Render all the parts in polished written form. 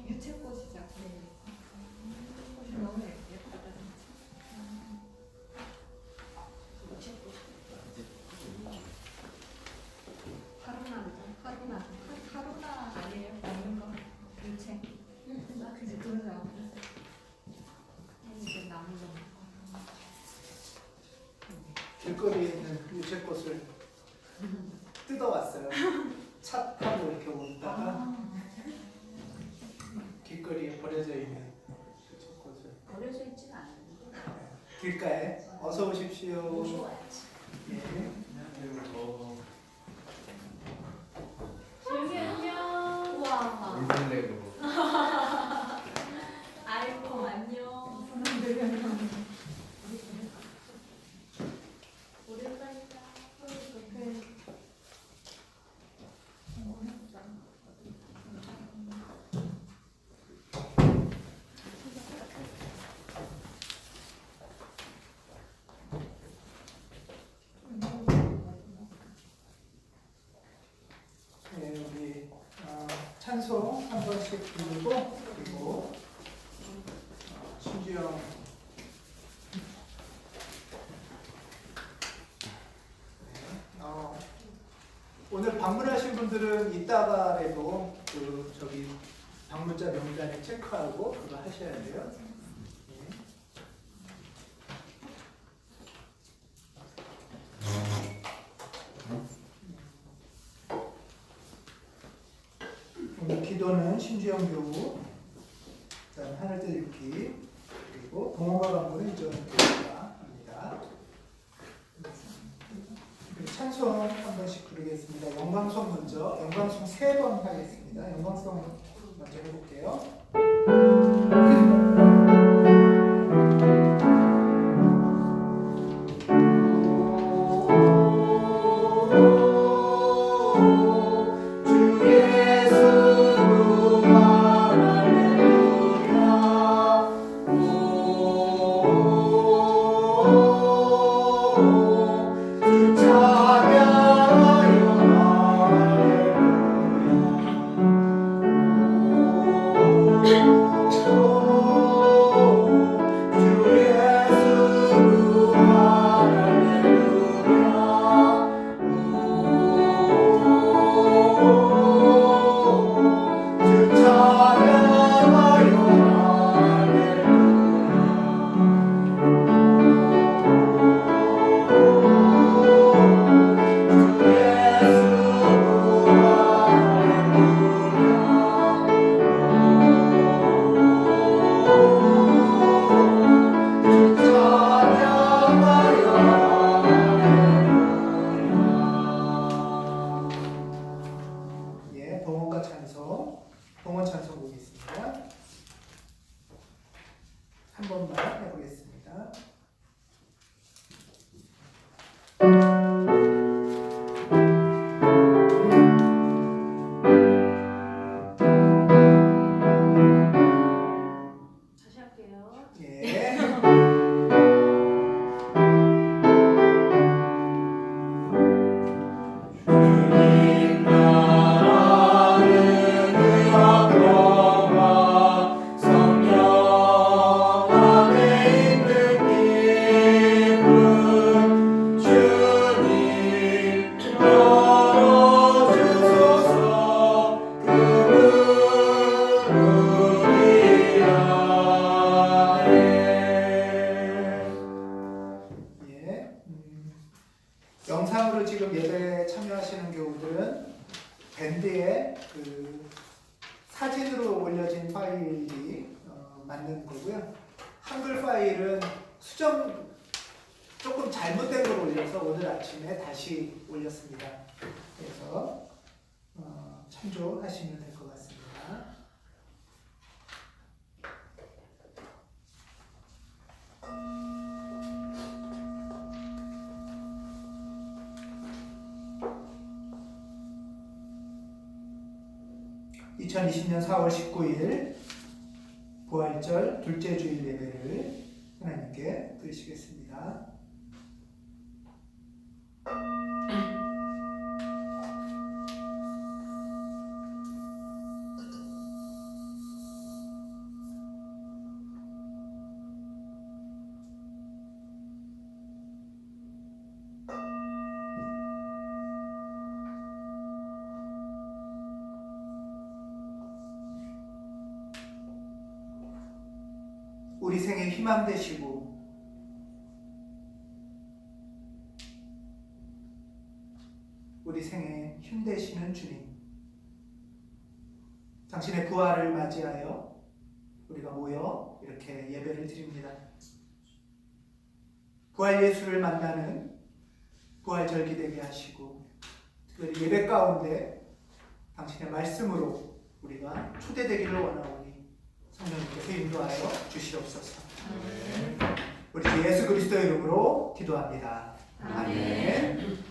유채꽃이죠. 네. 꽃이 너무 예쁘다 진짜. 하루나 아니에요? 먹는 거 유채. 그지 그러죠. 이제 나무 좀. 길거리에 있는 유채꽃을 뜯어왔어요. 차 타고 이렇게 오다가 길거리에 버려져 있는 유채꽃을 버려져 있지는 않은데 길가에 어서 오십시오. 모셔와야지. 예. 실비 안녕. 우와. 울분내고 아이고 안녕. 오랜만이다. 네, 우리 찬송 한 번씩 부르고 그리고 신주영 오늘 방문하신 분들은 이따가라도 저기 방문자 명단에 체크하고 그거 하셔야 돼요. 네. 오늘 기도는 신주영 교우, 그다음 하늘들 읽기, 그리고 동호가 방문은 이전 교우가 합니다. 찬송 한 번씩 부르겠습니다. 영광송 먼저, 영광송 3번 하겠습니다. 영광송 먼저 해볼게요. 동원과 찬송, 동원 찬송곡이 있습니다. 한 번만 해보겠습니다. 다시 할게요. 예. 영상으로 지금 예배에 참여하시는 교우들은 밴드에 그 사진으로 올려진 파일이 맞는 거고요. 한글 파일은 수정 조금 잘못된 걸 올려서 오늘 아침에 다시 올렸습니다. 그래서 참조하시면 될 것 같습니다. (2020년 4월 19일) 부활절 둘째 주일 예배를 하나님께 드리시겠습니다. 우리 생의 희망 되시고 우리 생의 힘 되시는 주님, 당신의 부활을 맞이하여 우리가 모여 이렇게 예배를 드립니다. 부활 예수를 만나는 부활절기 되게 하시고 특별히 예배 가운데 당신의 말씀으로 우리가 초대되기를 원하오니 성령님께서 인도하여 주시옵소서. 우리 주 예수 그리스도의 이름으로 기도합니다. 아멘.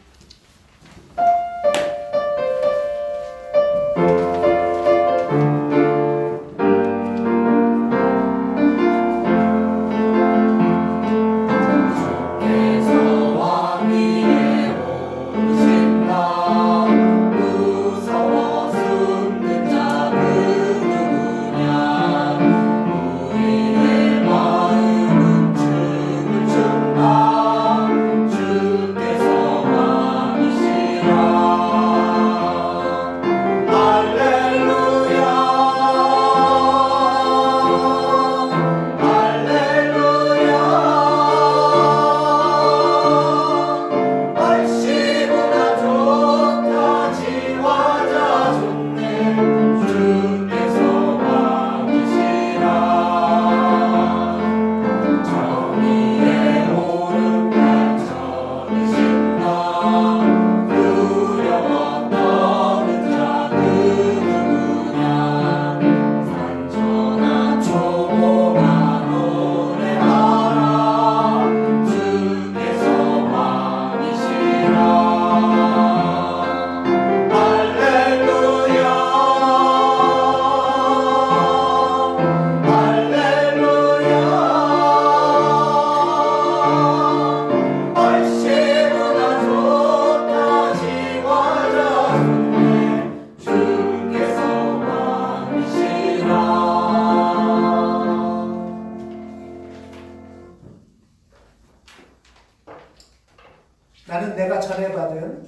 나는 내가 전해받은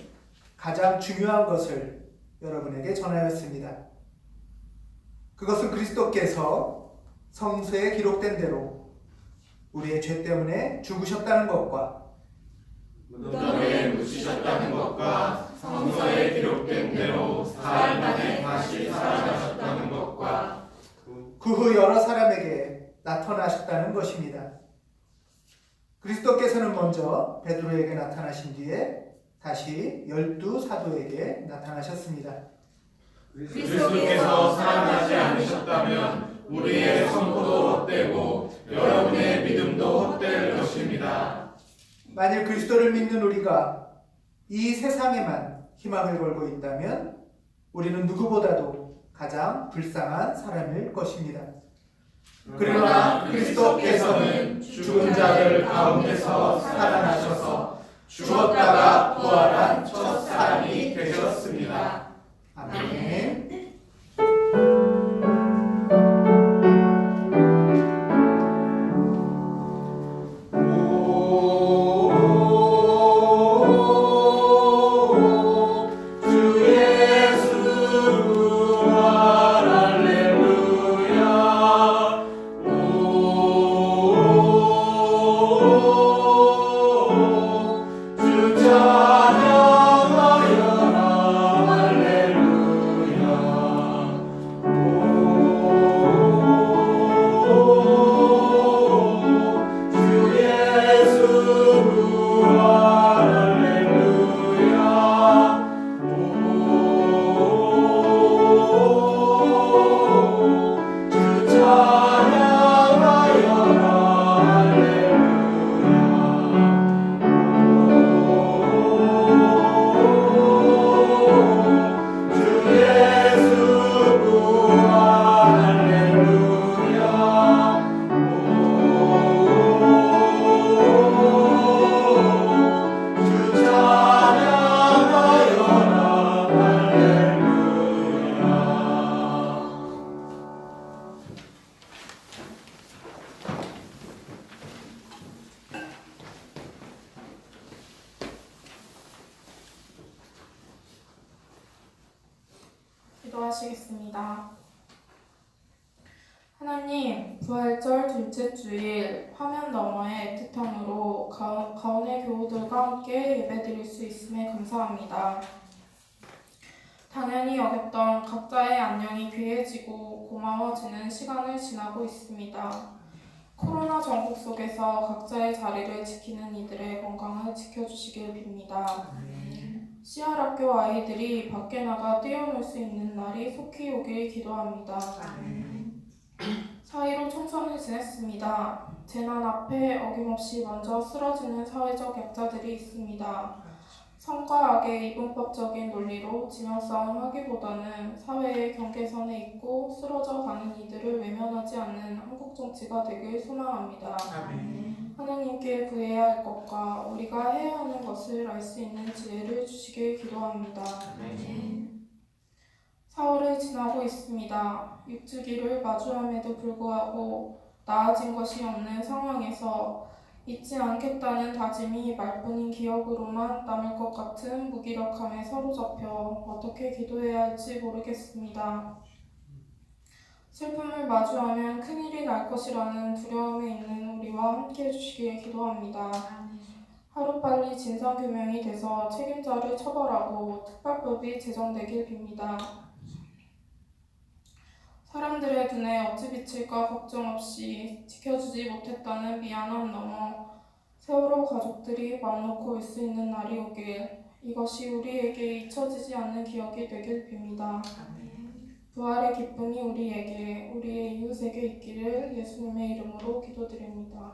가장 중요한 것을 여러분에게 전하였습니다. 그것은 그리스도께서 성서에 기록된 대로 우리의 죄 때문에 죽으셨다는 것과 무덤에 묻히셨다는 것과 성서에 기록된 대로 사흘 만에 다시 살아나셨다는 것과 그 후 여러 사람에게 나타나셨다는 것입니다. 그리스도께서는 먼저 베드로에게 나타나신 뒤에 다시 12사도에게 나타나셨습니다. 그리스도께서 살아나지 않으셨다면 우리의 선포도 헛되고 여러분의 믿음도 헛될 것입니다. 만일 그리스도를 믿는 우리가 이 세상에만 희망을 걸고 있다면 우리는 누구보다도 가장 불쌍한 사람일 것입니다. 그러나 그리스도께서는 죽은 자들 가운데서 살아나셔서 죽었다가 부활한 첫 사람이 되셨습니다. 아멘. 기도하시겠습니다. 하나님, 부활절 둘째 주일 화면 너머의 애틋함으로 가온의 교우들과 함께 예배드릴 수 있음에 감사합니다. 당연히 여겼던 각자의 안녕이 귀해지고 고마워지는 시간을 지나고 있습니다. 코로나 전국 속에서 각자의 자리를 지키는 이들의 건강을 지켜주시길 빕니다. 씨알학교 아이들이 밖에 나가 뛰어놀 수 있는 날이 속히 오길 기도합니다. 사이로 총선을 지냈습니다. 재난 앞에 어김없이 먼저 쓰러지는 사회적 약자들이 있습니다. 성과 악의 이분법적인 논리로 진영 싸움하기보다는 사회의 경계선에 있고 쓰러져 가는 이들을 외면하지 않는 한국 정치가 되길 소망합니다. 하나님께 구해야 할 것과 우리가 해야 하는 것을 알 수 있는 지혜를 주시길 기도합니다. 사흘을 지나고 있습니다. 6주기를 마주함에도 불구하고 나아진 것이 없는 상황에서 잊지 않겠다는 다짐이 말뿐인 기억으로만 남을 것 같은 무기력함에 사로잡혀 어떻게 기도해야 할지 모르겠습니다. 슬픔을 마주하면 큰일이 날 것이라는 두려움에 있는 우리와 함께 해주시길 기도합니다. 하루빨리 진상규명이 돼서 책임자를 처벌하고 특별법이 제정되길 빕니다. 사람들의 눈에 어찌 비칠까 걱정 없이 지켜주지 못했다는 미안함 넘어 세월호 가족들이 맘 놓고 올 수 있는 날이 오길, 이것이 우리에게 잊혀지지 않는 기억이 되길 빕니다. 부활의 기쁨이 우리에게, 우리의 이웃에게 있기를 예수님의 이름으로 기도드립니다.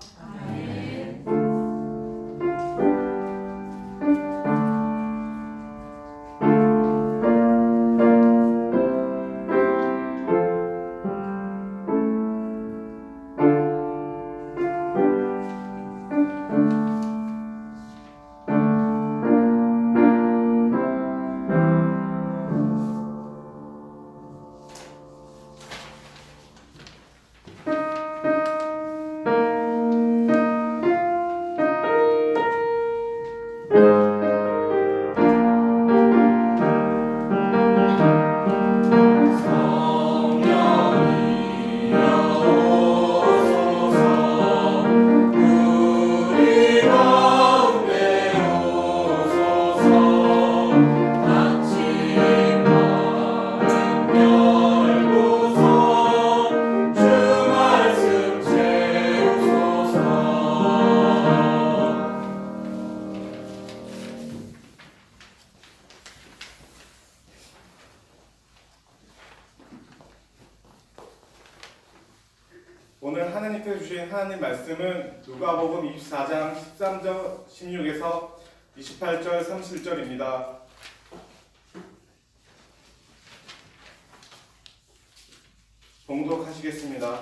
오늘 하나님께서 주신 하나님 말씀은 누가복음 24장 13절 16에서 28절 31절입니다. 봉독하시겠습니다.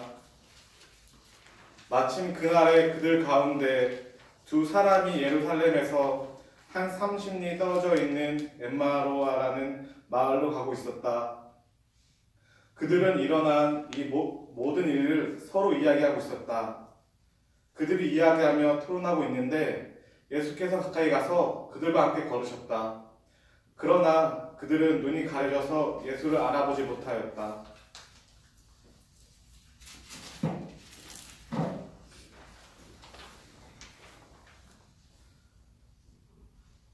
마침 그날에 그들 가운데 두 사람이 예루살렘에서 한 30리 떨어져 있는 엠마로아라는 마을로 가고 있었다. 그들은 일어난 이 모든 일을 서로 이야기하고 있었다. 그들이 이야기하며 토론하고 있는데 예수께서 가까이 가서 그들과 함께 걸으셨다. 그러나 그들은 눈이 가려져서 예수를 알아보지 못하였다.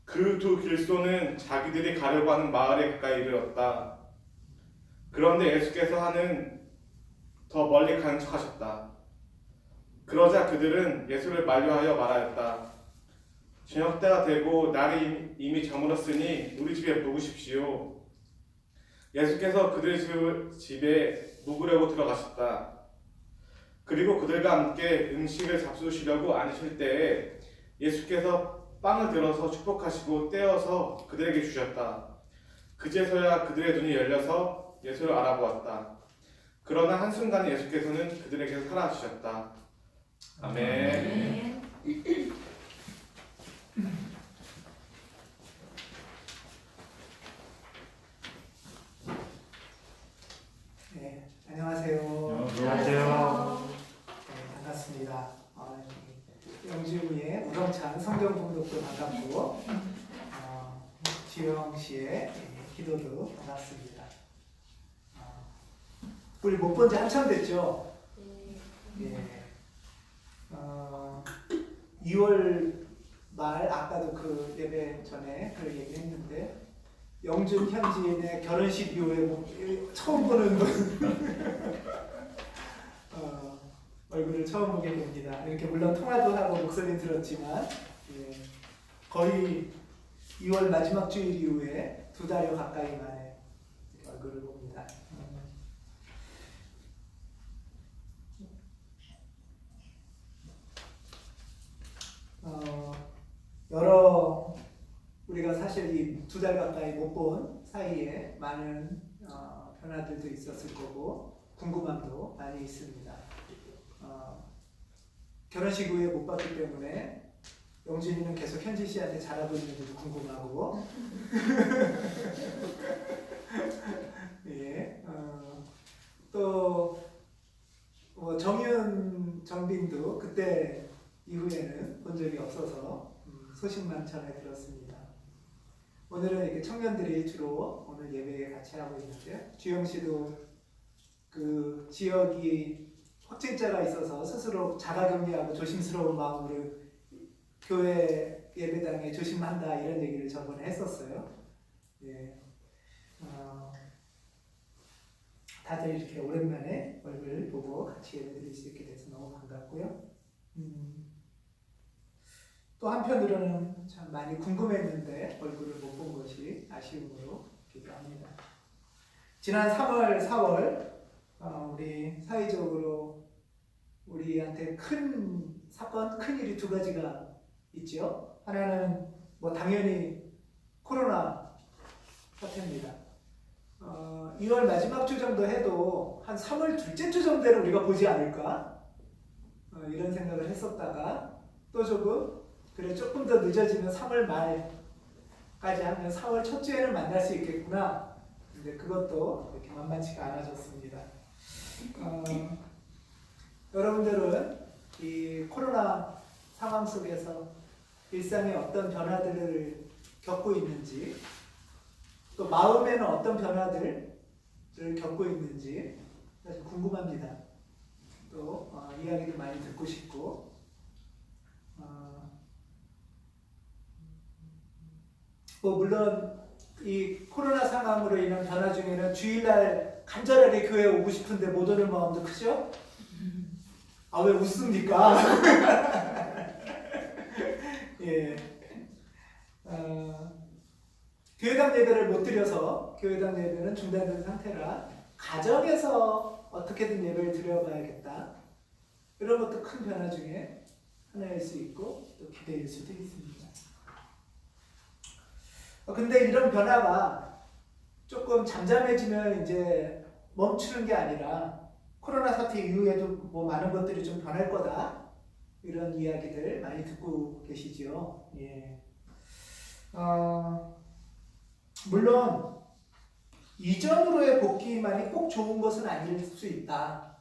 그 두 길소는 자기들이 가려고 하는 마을에 가까이 이르렀다. 그런데 예수께서 더 멀리 가는 척하셨다. 그러자 그들은 예수를 만류하여 말하였다. 저녁때가 되고 날이 이미 저물었으니 우리 집에 묵으십시오. 예수께서 그들 집에 묵으려고 들어가셨다. 그리고 그들과 함께 음식을 잡수시려고 앉으실 때에 예수께서 빵을 들어서 축복하시고 떼어서 그들에게 주셨다. 그제서야 그들의 눈이 열려서 예수를 알아보았다. 그러나 한순간에 예수께서는 그들에게서 사라지셨다. 아멘. 네, 안녕하세요. 안녕하세요. 네, 반갑습니다. 영준이의 우렁찬 성경 봉독도 반갑고 지영 씨의 기도도 반갑습니다. 우리 못 본 지 한참 됐죠. 예. 2월 말 아까도 그 예배 전에 그 얘기했는데 영준 현지인의 결혼식 이후에 처음 보는 얼굴을 처음 보게 됩니다. 이렇게 물론 통화도 하고 목소리는 들었지만 예. 거의 2월 마지막 주일 이후에 2달여 가까이 만에 얼굴을 봅니다. 여러 우리가 사실 이 2달 가까이 못 본 사이에 많은 변화들도 있었을 거고 궁금함도 많이 있습니다. 결혼식 후에 못 봤기 때문에 영진이는 계속 현지 씨한테 잘하고 있는지도 궁금하고 예, 또 정윤 정빈도 그때 이후에는 본 적이 없어서 소식만 전해 들었습니다. 오늘은 이렇게 청년들이 주로 오늘 예배에 같이 하고 있는데요. 주영 씨도 그 지역이 확진자가 있어서 스스로 자가격리하고 조심스러운 마음으로 교회 예배당에 조심한다 이런 얘기를 저번에 했었어요. 예. 다들 이렇게 오랜만에 얼굴 보고 같이 예배드릴 수 있게 돼서 너무 반갑고요. 또 한편으로는 참 많이 궁금했는데 얼굴을 못 본 것이 아쉬움으로 기도합니다. 지난 3월, 4월 우리 사회적으로 우리한테 큰 사건, 큰 일이 두 가지가 있죠. 하나는 뭐 당연히 코로나 사태입니다. 2월 마지막 주 정도 해도 한 3월 둘째 주 정도는 우리가 보지 않을까 이런 생각을 했었다가 또 조금 더 늦어지면 3월 말까지 하면 4월 첫 주에는 만날 수 있겠구나. 근데 그것도 이렇게 만만치가 않아졌습니다. 여러분들은 이 코로나 상황 속에서 일상에 어떤 변화들을 겪고 있는지 또 마음에는 어떤 변화들을 겪고 있는지 사실 궁금합니다. 또 이야기도 많이 듣고 싶고 물론 이 코로나 상황으로 인한 변화 중에는 주일날 간절하게 교회에 오고 싶은데 못 오는 마음도 크죠? 아, 왜 웃습니까? 예. 교회당 예배를 못 드려서 교회당 예배는 중단된 상태라 가정에서 어떻게든 예배를 드려봐야겠다. 이런 것도 큰 변화 중에 하나일 수 있고 또 기대일 수도 있습니다. 근데 이런 변화가 조금 잠잠해지면 이제 멈추는 게 아니라 코로나 사태 이후에도 뭐 많은 것들이 좀 변할 거다. 이런 이야기들 많이 듣고 계시죠. 예. 물론 이전으로의 복귀만이 꼭 좋은 것은 아닐 수 있다.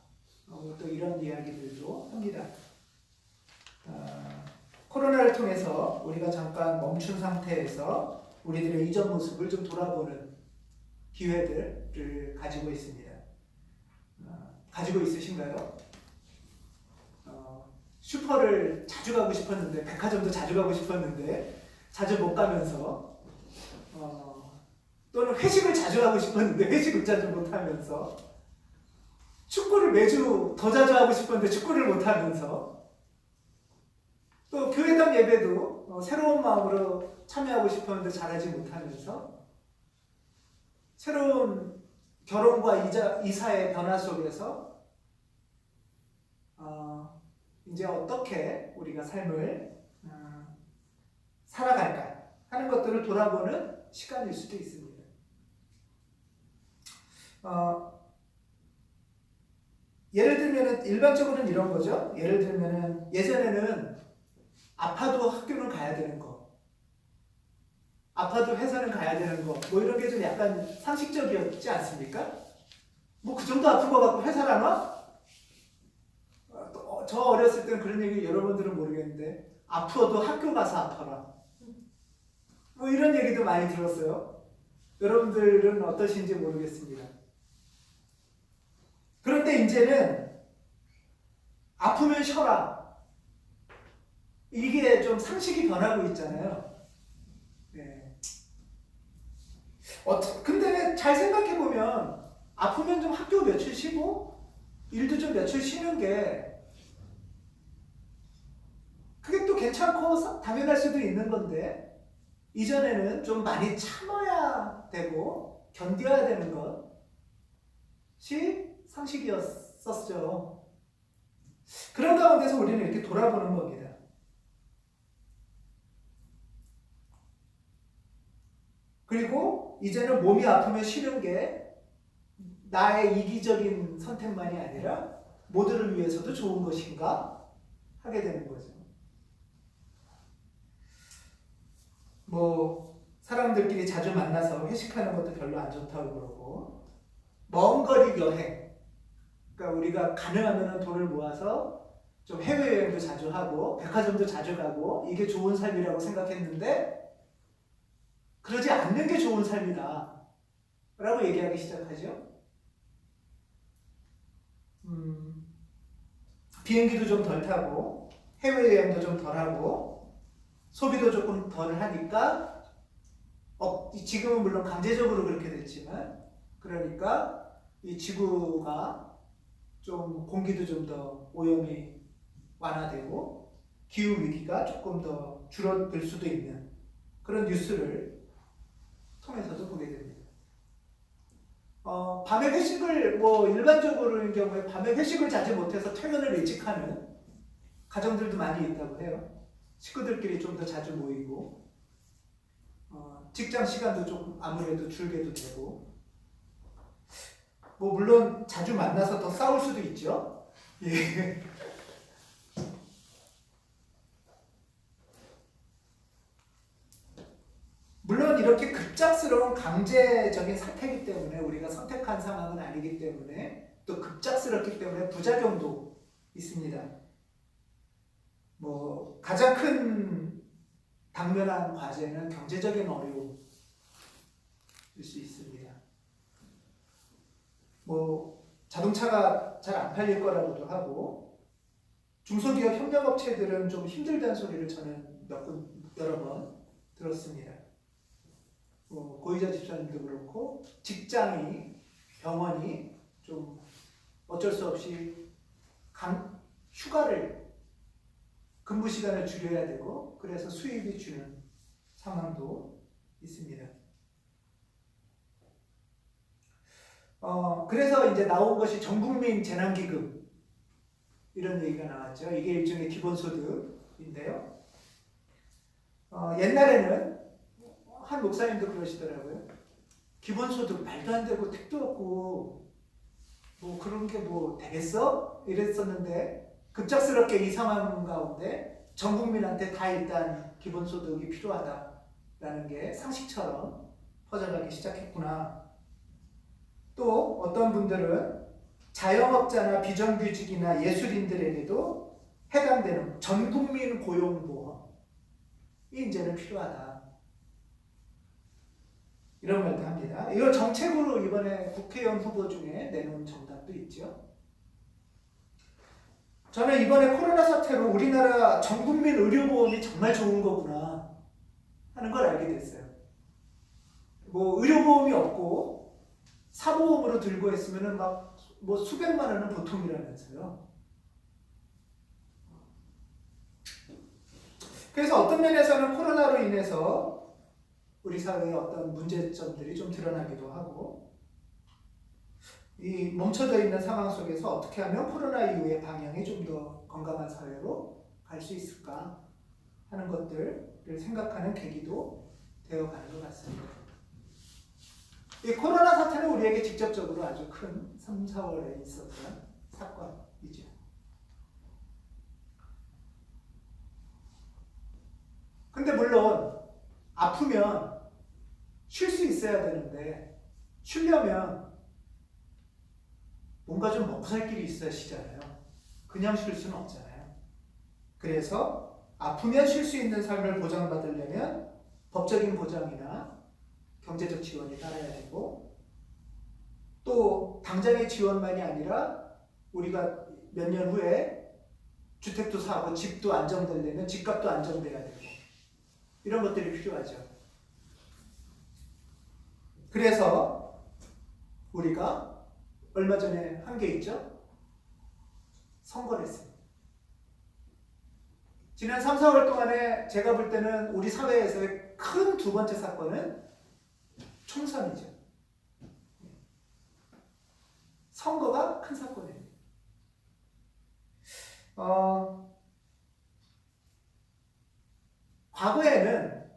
또 이런 이야기들도 합니다. 코로나를 통해서 우리가 잠깐 멈춘 상태에서 우리들의 이전 모습을 좀 돌아보는 기회들을 가지고 있습니다. 가지고 있으신가요? 슈퍼를 자주 가고 싶었는데, 백화점도 자주 가고 싶었는데 자주 못 가면서 또는 회식을 자주 하고 싶었는데 회식을 자주 못 하면서 축구를 매주 더 자주 하고 싶었는데 축구를 못 하면서 또 교회당 예배도 새로운 마음으로 참여하고 싶었는데 잘하지 못하면서 새로운 결혼과 이사의 변화 속에서 이제 어떻게 우리가 삶을 살아갈까 하는 것들을 돌아보는 시간일 수도 있습니다. 예를 들면 일반적으로는 이런 거죠. 예를 들면 예전에는 아파도 학교는 가야 되는 거, 아파도 회사는 가야 되는 거, 뭐 이런 게 좀 약간 상식적이었지 않습니까? 뭐 그 정도 아픈 거 갖고 회사를 안 와? 저 어렸을 때는 그런 얘기 여러분들은 모르겠는데 아파도 학교 가서 아파라. 뭐 이런 얘기도 많이 들었어요. 여러분들은 어떠신지 모르겠습니다. 그런데 이제는 아프면 쉬어라. 이게 좀 상식이 변하고 있잖아요. 네. 근데 잘 생각해보면 아프면 좀 학교 며칠 쉬고 일도 좀 며칠 쉬는 게 그게 또 괜찮고 당연할 수도 있는 건데 이전에는 좀 많이 참아야 되고 견뎌야 되는 것이 상식이었었죠. 그런 가운데서 우리는 이렇게 돌아보는 겁니다. 그리고 이제는 몸이 아프면 쉬는 게 나의 이기적인 선택만이 아니라 모두를 위해서도 좋은 것인가 하게 되는 거죠. 뭐 사람들끼리 자주 만나서 회식하는 것도 별로 안 좋다고 그러고 먼 거리 여행, 그러니까 우리가 가능하면 돈을 모아서 좀 해외여행도 자주 하고 백화점도 자주 가고 이게 좋은 삶이라고 생각했는데 그러지 않는 게 좋은 삶이다 라고 얘기하기 시작하죠. 비행기도 좀 덜 타고 해외여행도 좀 덜 하고 소비도 조금 덜 하니까 지금은 물론 강제적으로 그렇게 됐지만 그러니까 이 지구가 좀 공기도 좀 더 오염이 완화되고 기후 위기가 조금 더 줄어들 수도 있는 그런 뉴스를 통해서도 보게 됩니다. 밤에 회식을 일반적으로인 경우에 밤에 회식을 자주 못해서 퇴근을 일찍 하는 가정들도 많이 있다고 해요. 식구들끼리 좀 더 자주 모이고 직장 시간도 좀 아무래도 줄게도 되고 물론 자주 만나서 더 싸울 수도 있죠. 예. 물론 이렇게 급작스러운 강제적인 사태이기 때문에 우리가 선택한 상황은 아니기 때문에 또 급작스럽기 때문에 부작용도 있습니다. 가장 큰 당면한 과제는 경제적인 어려움일 수 있습니다. 자동차가 잘 안 팔릴 거라고도 하고 중소기업 협력업체들은 좀 힘들다는 소리를 저는 여러 번 들었습니다. 고위자 집사님도 그렇고 직장이 병원이 좀 어쩔 수 없이 휴가를 근무 시간을 줄여야 되고 그래서 수입이 주는 상황도 있습니다. 그래서 이제 나온 것이 전국민 재난기금 이런 얘기가 나왔죠. 이게 일종의 기본소득인데요. 옛날에는 한 목사님도 그러시더라고요. 기본소득 말도 안 되고 택도 없고 그런 게 되겠어? 이랬었는데 급작스럽게 이 상황 가운데 전 국민한테 다 일단 기본소득이 필요하다라는 게 상식처럼 퍼져가기 시작했구나. 또 어떤 분들은 자영업자나 비정규직이나 예술인들에게도 해당되는 전국민 고용보험이 이제는 필요하다. 이런 말도 합니다. 이거 정책으로 이번에 국회의원 후보 중에 내놓은 정당도 있죠. 저는 이번에 코로나 사태로 우리나라 전국민 의료보험이 정말 좋은 거구나 하는 걸 알게 됐어요. 의료보험이 없고 사보험으로 들고 했으면은 수백만 원은 보통이라면서요. 그래서 어떤 면에서는 코로나로 인해서 우리 사회의 어떤 문제점들이 좀 드러나기도 하고 이 멈춰져 있는 상황 속에서 어떻게 하면 코로나 이후의 방향이 좀 더 건강한 사회로 갈 수 있을까 하는 것들을 생각하는 계기도 되어가는 것 같습니다. 이 코로나 사태는 우리에게 직접적으로 아주 큰 3, 4월에 있었던 사건이죠. 근데 물론 아프면 쉴 수 있어야 되는데 쉬려면 뭔가 좀 먹고 살 길이 있어야시잖아요. 그냥 쉴 수는 없잖아요. 그래서 아프면 쉴 수 있는 삶을 보장받으려면 법적인 보장이나 경제적 지원이 따라야 되고 또 당장의 지원만이 아니라 우리가 몇 년 후에 주택도 사고 집도 안정되려면 집값도 안정돼야 되고 이런 것들이 필요하죠. 그래서 우리가 얼마 전에 한 게 있죠? 선거를 했습니다. 지난 3, 4월 동안에 제가 볼 때는 우리 사회에서의 큰 두 번째 사건은 총선이죠. 선거가 큰 사건이에요. 과거에는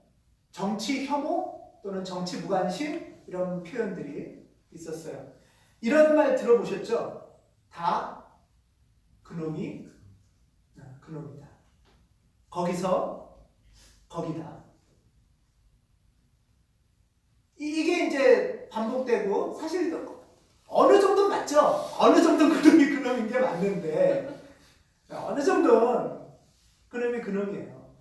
정치 혐오 또는 정치 무관심 이런 표현들이 있었어요. 이런 말 들어보셨죠? 다 그놈이 그놈이다. 거기서 거기다. 이게 이제 반복되고 사실 어느 정도는 맞죠? 어느 정도는 그놈이 그놈인 게 맞는데 어느 정도는 그놈이 그놈이에요.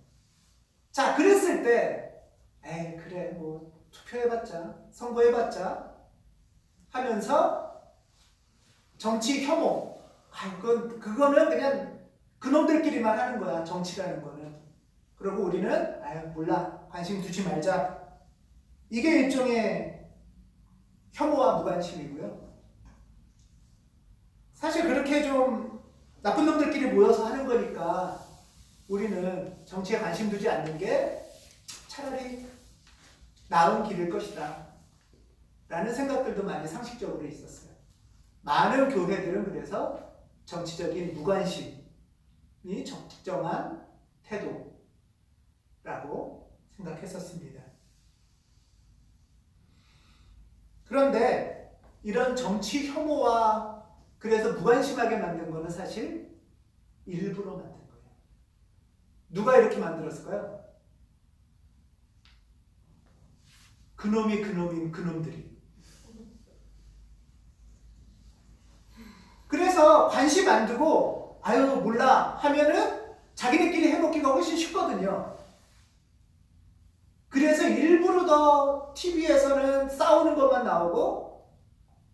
자, 그랬을 때 에이 그래 뭐 투표해봤자 선거해봤자 하면서 정치 혐오 그거는 그냥 그놈들끼리만 하는 거야. 정치라는 거는. 그리고 우리는 아유 몰라 관심 두지 말자. 이게 일종의 혐오와 무관심이고요. 사실 그렇게 좀 나쁜 놈들끼리 모여서 하는 거니까 우리는 정치에 관심 두지 않는 게 차라리 나은 길일 것이다 라는 생각들도 많이 상식적으로 있었어요. 많은 교회들은 그래서 정치적인 무관심이 적정한 태도라고 생각했었습니다. 그런데 이런 정치 혐오와 그래서 무관심하게 만든 거는 사실 일부러 만든 거예요. 누가 이렇게 만들었을까요? 그놈이 그놈인 그놈들이. 그래서 관심 안 두고 아유 몰라 하면은 자기네끼리 해먹기가 훨씬 쉽거든요. 그래서 일부러 더 TV에서는 싸우는 것만 나오고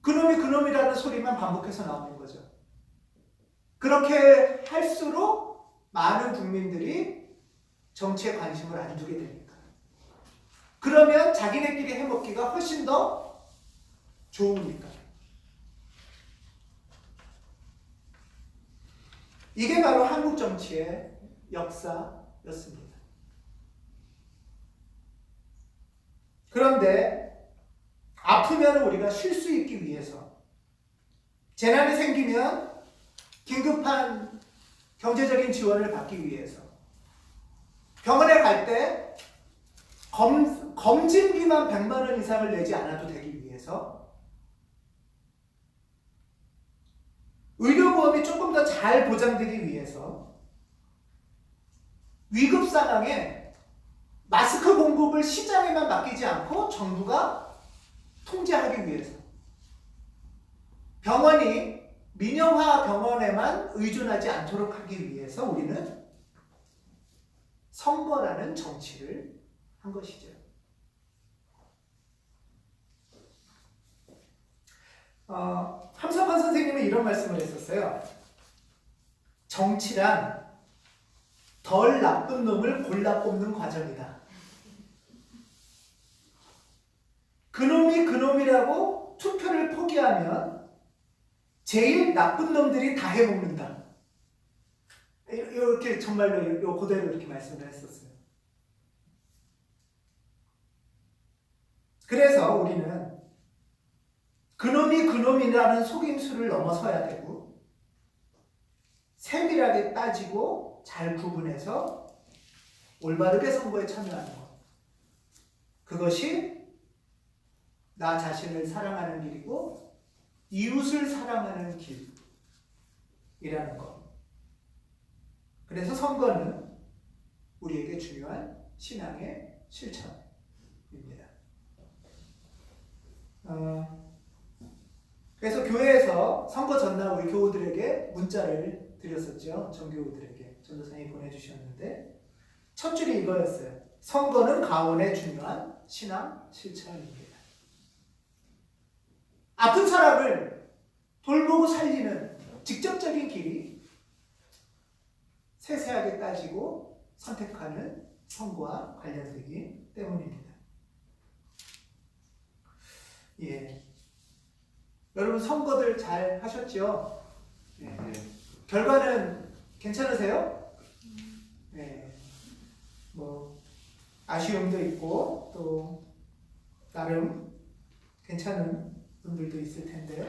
그놈이 그놈이라는 소리만 반복해서 나오는 거죠. 그렇게 할수록 많은 국민들이 정치에 관심을 안 두게 되니까. 그러면 자기네끼리 해먹기가 훨씬 더 좋으니까. 이게 바로 한국 정치의 역사였습니다. 그런데 아프면 우리가 쉴 수 있기 위해서, 재난이 생기면 긴급한 경제적인 지원을 받기 위해서, 병원에 갈 때 검진비만 100만 원 이상을 내지 않아도 되기 위해서, 의료보험이 조금 더 잘 보장되기 위해서, 위급 상황에 마스크 공급을 시장에만 맡기지 않고 정부가 통제하기 위해서, 병원이 민영화 병원에만 의존하지 않도록 하기 위해서 우리는 선거라는 정치를 한 것이죠. 함석헌 선생님은 이런 말씀을 했었어요. 정치란 덜 나쁜 놈을 골라 뽑는 과정이다. 그놈이 그놈이라고 투표를 포기하면 제일 나쁜 놈들이 다 해먹는다. 이렇게 정말로 요 그대로 이렇게 말씀을 했었어요. 그래서 우리는 그놈이 그놈이라는 속임수를 넘어서야 되고, 세밀하게 따지고 잘 구분해서 올바르게 선거에 참여하는 것. 그것이 나 자신을 사랑하는 길이고 이웃을 사랑하는 길이라는 것. 그래서 선거는 우리에게 중요한 신앙의 실천입니다. 그래서 교회에서 선거 전날 우리 교우들에게 문자를 드렸었죠. 전교우들에게 전도사님이 보내주셨는데 첫 줄이 이거였어요. 선거는 가온의 중요한 신앙 실천입니다. 아픈 사람을 돌보고 살리는 직접적인 길이 세세하게 따지고 선택하는 선거와 관련되기 때문입니다. 예. 여러분 선거들 잘 하셨죠? 예. 결과는 괜찮으세요? 네. 뭐 아쉬움도 있고 또 나름 괜찮은 분들도 있을 텐데요.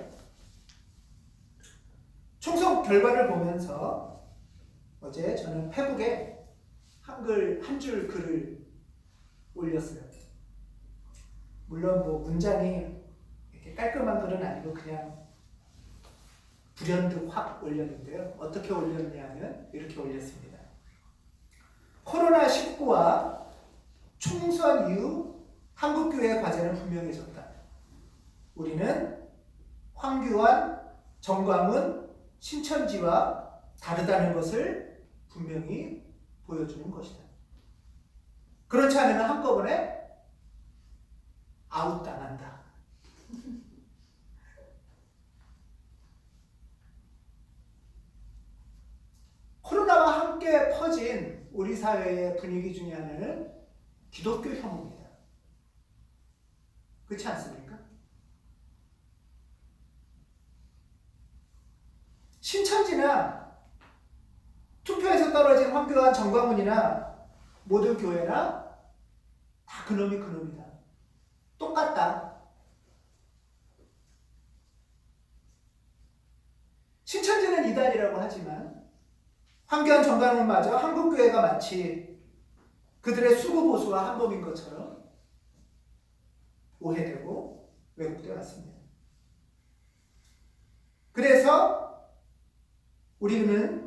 총선 결과를 보면서 어제 저는 페북에 한글 한 줄 글을 올렸어요. 물론 뭐 문장이 이렇게 깔끔한 글은 아니고 그냥 불현듯 확 올렸는데요. 어떻게 올렸냐면 이렇게 올렸습니다. 코로나19와 총선 이후 한국교회 과제는 분명해졌다. 우리는 황교안, 정광훈, 신천지와 다르다는 것을 분명히 보여주는 것이다. 그렇지 않으면 한꺼번에 아웃당한다. 코로나와 함께 퍼진 우리 사회의 분위기 중에 하나는 기독교 혐오입니다. 그렇지 않습니까? 신천지나 투표에서 떨어진 황교안, 정광훈이나 모든 교회나 다 그놈이 그놈이다. 똑같다. 신천지는 이단이라고 하지만 황교안, 정광훈마저 한국교회가 마치 그들의 수구보수와 한몸인 것처럼 오해되고 왜곡되어 왔습니다. 그래서 우리는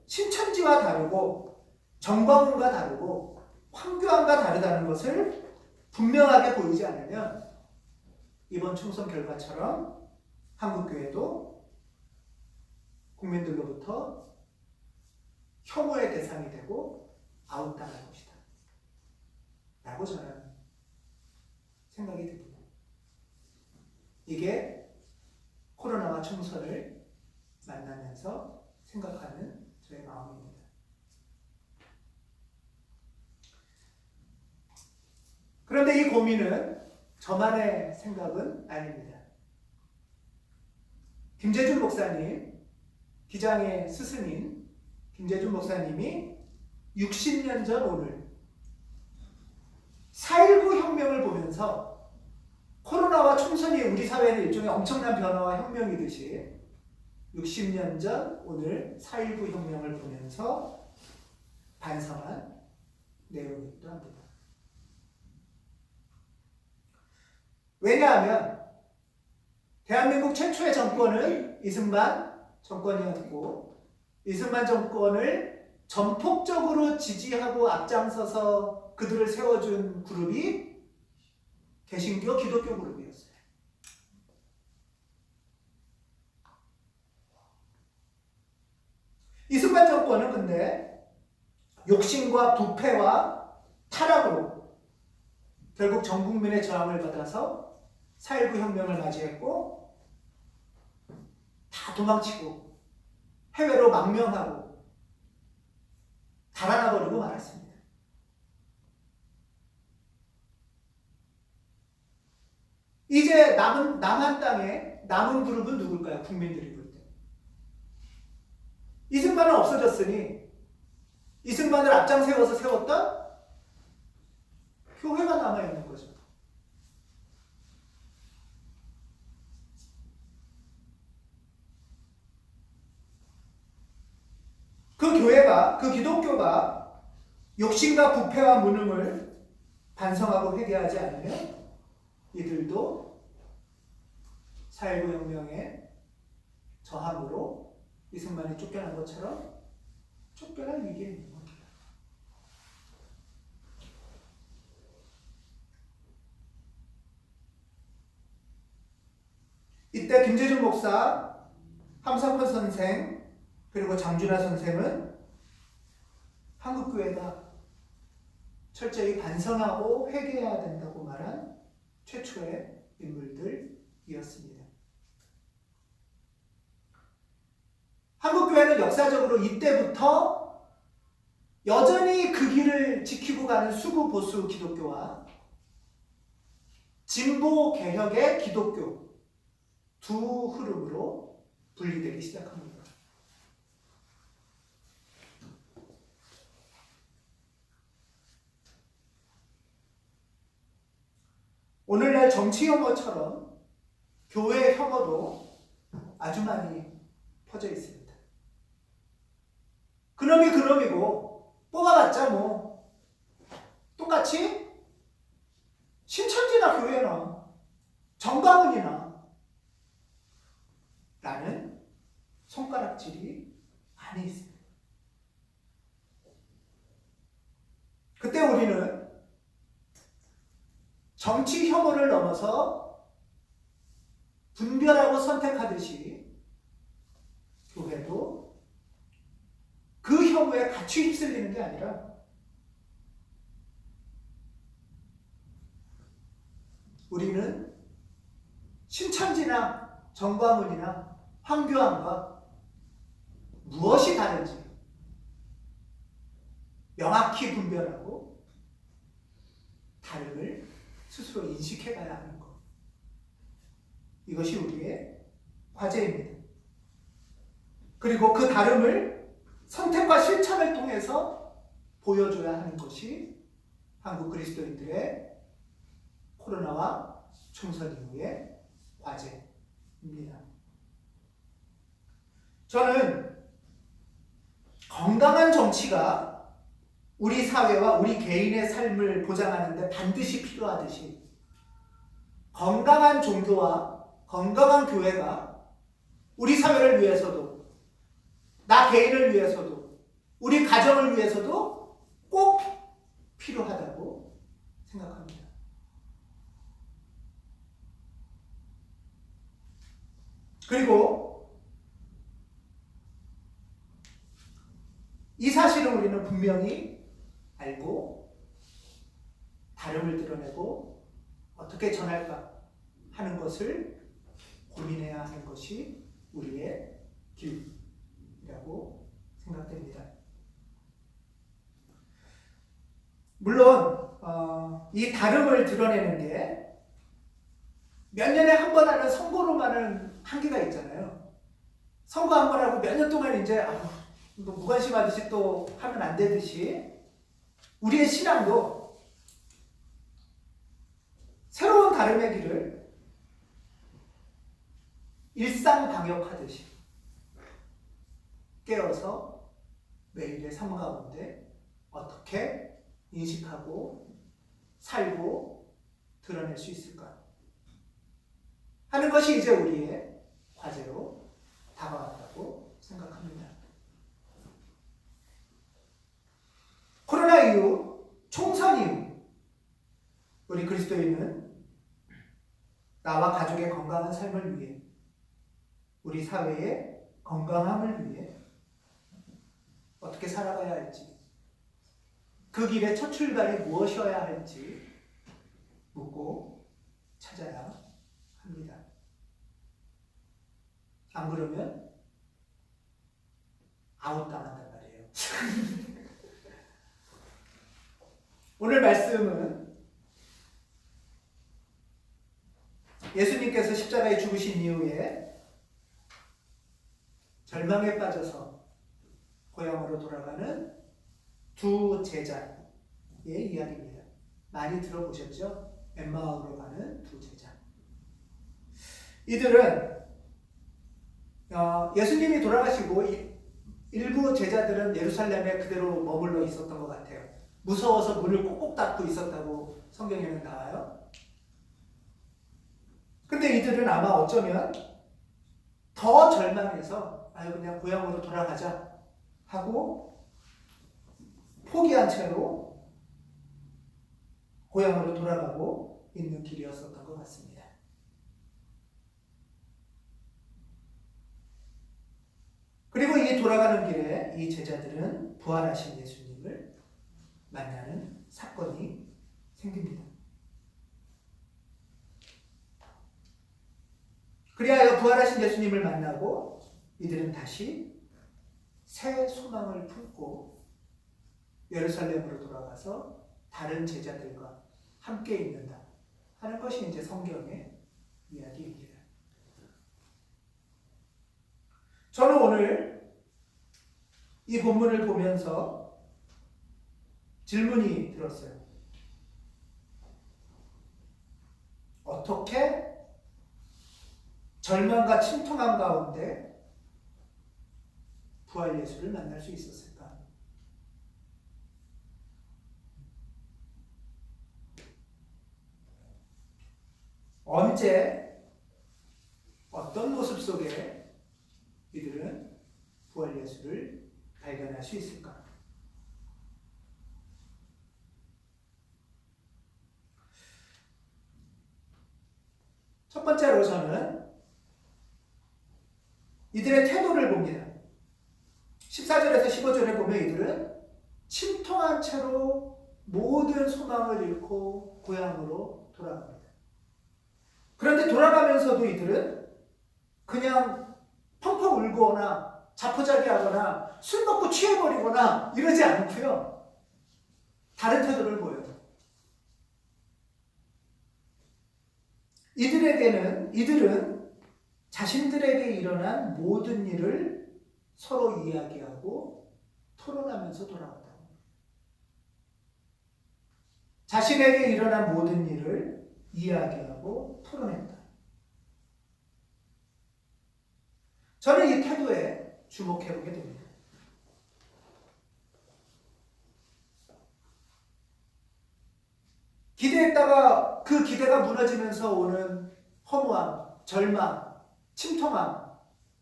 신천지와 다르고 정광훈과 다르고 황교안과 다르다는 것을 분명하게 보이지 않으면 이번 총선 결과처럼 한국교회도 국민들로부터 혐오의 대상이 되고 아웃당할 것이다 라고 저는 생각이 듭니다. 이게 코로나와 총선을 만나면서 생각하는 저의 마음입니다. 그런데 이 고민은 저만의 생각은 아닙니다. 김재준 목사님, 기장의 스승인 김재준 목사님이 60년 전 오늘 4.19 혁명을 보면서 코로나와 총선이 우리 사회는 일종의 엄청난 변화와 혁명이듯이 60년 전 오늘 4.19 혁명을 보면서 반성한 내용이기도 합니다. 왜냐하면 대한민국 최초의 정권은 이승만 정권이었고 이승만 정권을 전폭적으로 지지하고 앞장서서 그들을 세워준 그룹이 개신교 기독교 그룹이었어요. 이승만 정권은 근데 욕심과 부패와 타락으로 결국 전 국민의 저항을 받아서 4.19 혁명을 맞이했고 다 도망치고 해외로 망명하고 달아나버리고 말았습니다. 이제 남한 땅에 남은 그룹은 누굴까요? 국민들이 볼 때. 이승만은 없어졌으니 이승만을 앞장 세워서 세웠던 교회가 남아있는 거죠. 그 교회가, 그 기독교가 욕심과 부패와 무능을 반성하고 회개하지 않으면 이들도 4.19 혁명의 저항으로 이승만이 쫓겨난 것처럼 쫓겨날 위기에 있는 겁니다. 이때 김재준 목사, 함석헌 선생, 그리고 장준하 선생은 한국교회가 철저히 반성하고 회개해야 된다고 말한 최초의 인물들이었습니다. 한국교회는 역사적으로 이때부터 여전히 그 길을 지키고 가는 수구 보수 기독교와 진보 개혁의 기독교 두 흐름으로 분리되기 시작합니다. 오늘날 정치 혐오처럼 교회 혐오도 아주 많이 퍼져 있습니다. 그놈이 그놈이고 뽑아봤자 뭐 똑같이 신천지나 교회나 정광훈이나 라는 손가락질이 많이 있습니다. 그때 우리는 정치 혐오를 넘어서 분별하고 선택하듯이 교회도 그 혐오에 같이 휩쓸리는 게 아니라 우리는 신천지나 정광훈이나 황교안과 무엇이 다른지 명확히 분별하고 다름을 스스로 인식해가야 하는 것. 이것이 우리의 과제입니다. 그리고 그 다름을 선택과 실천을 통해서 보여줘야 하는 것이 한국 그리스도인들의 코로나와 총선 이후의 과제입니다. 저는 건강한 정치가 우리 사회와 우리 개인의 삶을 보장하는 데 반드시 필요하듯이 건강한 종교와 건강한 교회가 우리 사회를 위해서도 나 개인을 위해서도 우리 가정을 위해서도 꼭 필요하다고 생각합니다. 그리고 이 사실을 우리는 분명히 알고 다름을 드러내고 어떻게 전할까 하는 것을 고민해야 하는 것이 우리의 길이라고 생각됩니다. 물론 이 다름을 드러내는 게 몇 년에 한 번 하는 선거로만은 한계가 있잖아요. 선거 한 번 하고 몇 년 동안 이제 뭐 무관심하듯이 또 하면 안 되듯이 우리의 신앙도 새로운 다름의 길을 일상방역하듯이 깨어서 매일의 삶 가운데 어떻게 인식하고 살고 드러낼 수 있을까 하는 것이 이제 우리의 과제로 다가왔다고 생각합니다. 코로나 이후, 총선 이후 우리 그리스도인은 나와 가족의 건강한 삶을 위해 우리 사회의 건강함을 위해 어떻게 살아가야 할지 그 길의 첫 출발이 무엇이어야 할지 묻고 찾아야 합니다. 안 그러면 아웃당한단 말이에요. 오늘 말씀은 예수님께서 십자가에 죽으신 이후에 절망에 빠져서 고향으로 돌아가는 두 제자의 이야기입니다. 많이 들어보셨죠? 엠마오로 가는 두 제자. 이들은 예수님이 돌아가시고 일부 제자들은 예루살렘에 그대로 머물러 있었던 것 같아요. 무서워서 문을 꼭꼭 닫고 있었다고 성경에는 나와요. 근데 이들은 아마 어쩌면 더 절망해서 그냥 고향으로 돌아가자 하고 포기한 채로 고향으로 돌아가고 있는 길이었었던 것 같습니다. 그리고 이 돌아가는 길에 이 제자들은 부활하신 예수님을 만나는 사건이 생깁니다. 그리하여 부활하신 예수님을 만나고 이들은 다시 새 소망을 품고 예루살렘으로 돌아가서 다른 제자들과 함께 있는다 하는 것이 이제 성경의 이야기입니다. 저는 오늘 이 본문을 보면서 질문이 들었어요. 어떻게 절망과 침통함 가운데 부활 예수를 만날 수 있었을까? 언제 어떤 모습 속에 이들은 부활 예수를 발견할 수 있을까? 첫 번째로 저는 이들의 태도를 봅니다. 14절에서 15절에 보면 이들은 침통한 채로 모든 소망을 잃고 고향으로 돌아갑니다. 그런데 돌아가면서도 이들은 그냥 펑펑 울거나 자포자기하거나 술 먹고 취해버리거나 이러지 않고요. 다른 태도를 보여요. 이들은 자신들에게 일어난 모든 일을 서로 이야기하고 토론하면서 돌아간다. 자신에게 일어난 모든 일을 이야기하고 토론했다. 저는 이 태도에 주목해보게 됩니다. 기대했다가 그 기대가 무너지면서 오는 허무함, 절망, 침통함,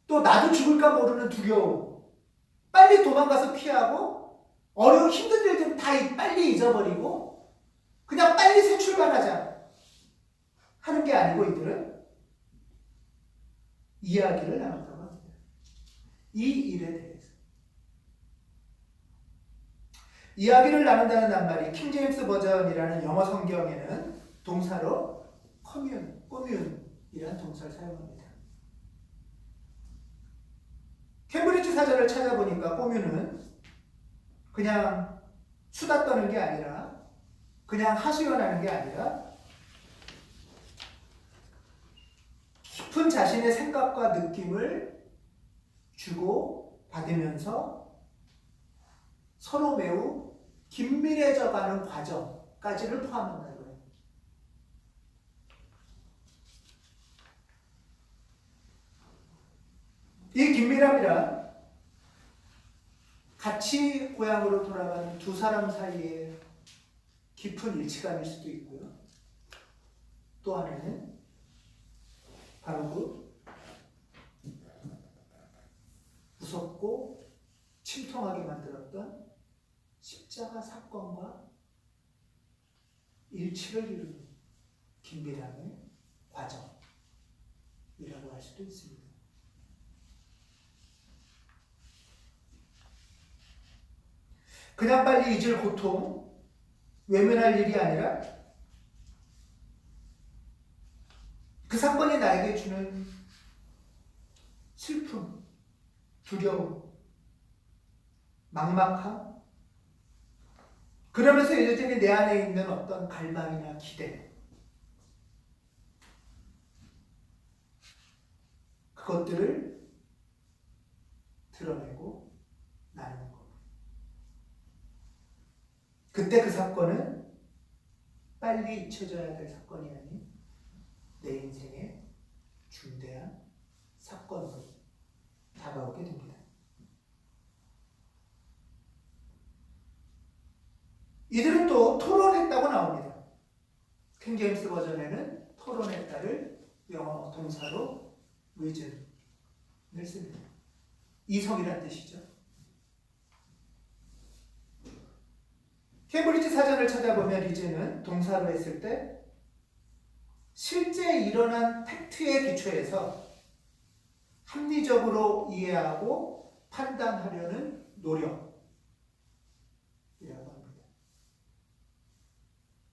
또 나도 죽을까 모르는 두려움, 빨리 도망가서 피하고 어려운 힘든 일들은 다 빨리 잊어버리고 그냥 빨리 새 출발하자 하는 게 아니고 이들은 이야기를 나눴다고 합니다. 이 일에 대해서 이야기를 나눈다는 낱말이 킹제임스 버전이라는 영어 성경에는 동사로 commune이라는 동사를 사용합니다. 캠브리지 사전을 찾아보니까 commune은 그냥 수다 떠는 게 아니라 그냥 하소연하는 게 아니라 깊은 자신의 생각과 느낌을 주고 받으면서 서로 매우 긴밀해져 가는 과정까지를 포함한다는 거예요. 이 긴밀함이란 같이 고향으로 돌아가는 두 사람 사이에 깊은 일치감일 수도 있고요. 또 하나는 바로 그 무섭고 침통하게 만들었던 십자가 사건과 일치를 이루는 긴밀함의 과정이라고 할 수도 있습니다. 그냥 빨리 잊을 고통, 외면할 일이 아니라 그 사건이 나에게 주는 슬픔, 두려움, 막막함, 그러면서 여전히 내 안에 있는 어떤 갈망이나 기대, 그것들을 드러내고 나누는 것. 그때 그 사건은 빨리 잊혀져야 될 사건이 아닌 내 인생의 중대한 사건으로 다가오게 됩니다. 이들은 또 토론했다고 나옵니다. 킹제임스 버전에는 토론했다를 영어 동사로 reason을 씁니다. 이성이란 뜻이죠. 케임브리지 사전을 찾아보면 reason은 동사로 했을 때 실제 일어난 팩트에 기초해서 합리적으로 이해하고 판단하려는 노력이라고 합니다.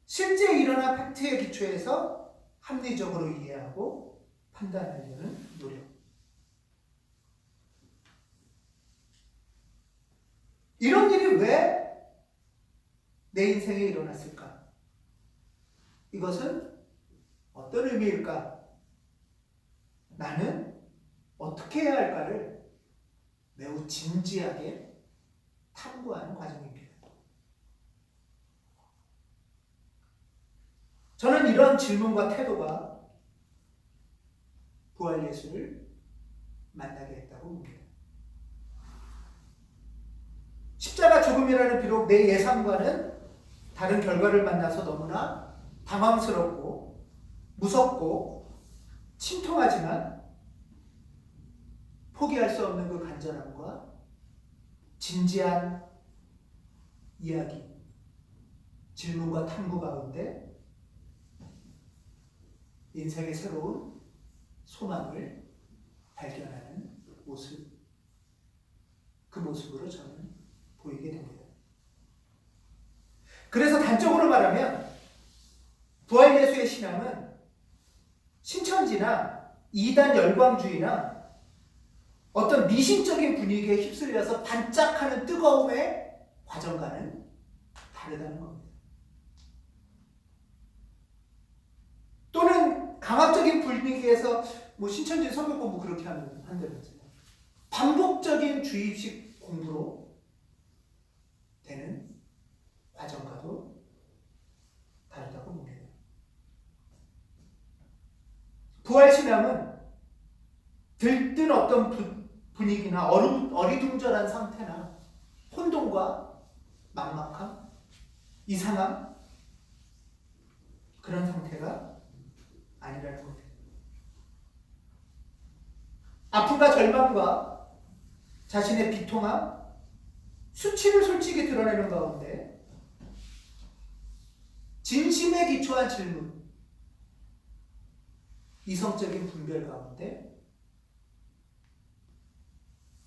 실제 일어난 팩트에 기초해서 합리적으로 이해하고 판단하려는 노력. 이런 일이 왜 내 인생에 일어났을까? 이것은 어떤 의미일까? 나는 어떻게 해야 할까를 매우 진지하게 탐구하는 과정입니다. 저는 이런 질문과 태도가 부활 예수를 만나게 했다고 봅니다. 십자가 죽음이라는 비록 내 예상과는 다른 결과를 만나서 너무나 당황스럽고 무섭고 침통하지만 포기할 수 없는 그 간절함과 진지한 이야기, 질문과 탐구 가운데 인생의 새로운 소망을 발견하는 모습, 그 모습으로 저는 보이게 됩니다. 그래서 단적으로 말하면 부활 예수의 신앙은 신천지나 이단 열광주의나 어떤 미신적인 분위기에 휩쓸려서 반짝하는 뜨거움의 과정과는 다르다는 겁니다. 또는 강압적인 분위기에서 뭐 신천지 설교 공부 그렇게 한다면서요. 반복적인 주입식 공부로 되는 과정과도 다르다고 봅니다. 부활신앙은 들뜬 어떤 분위기나 어리둥절한 상태나 혼돈과 막막함, 이상함, 그런 상태가 아니라는 겁니다. 아픔과 절망과 자신의 비통함, 수치를 솔직히 드러내는 가운데 진심에 기초한 질문, 이성적인 분별 가운데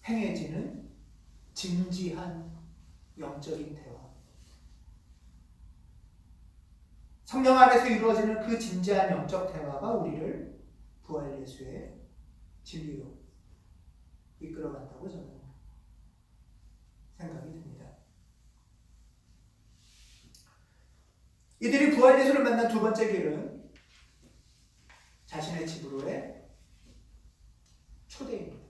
행해지는 진지한 영적인 대화, 성령 안에서 이루어지는 그 진지한 영적 대화가 우리를 부활 예수의 진리로 이끌어간다고 저는 생각이 듭니다. 이들이 부활 예수를 만난 두 번째 길은 자신의 집으로의 초대입니다.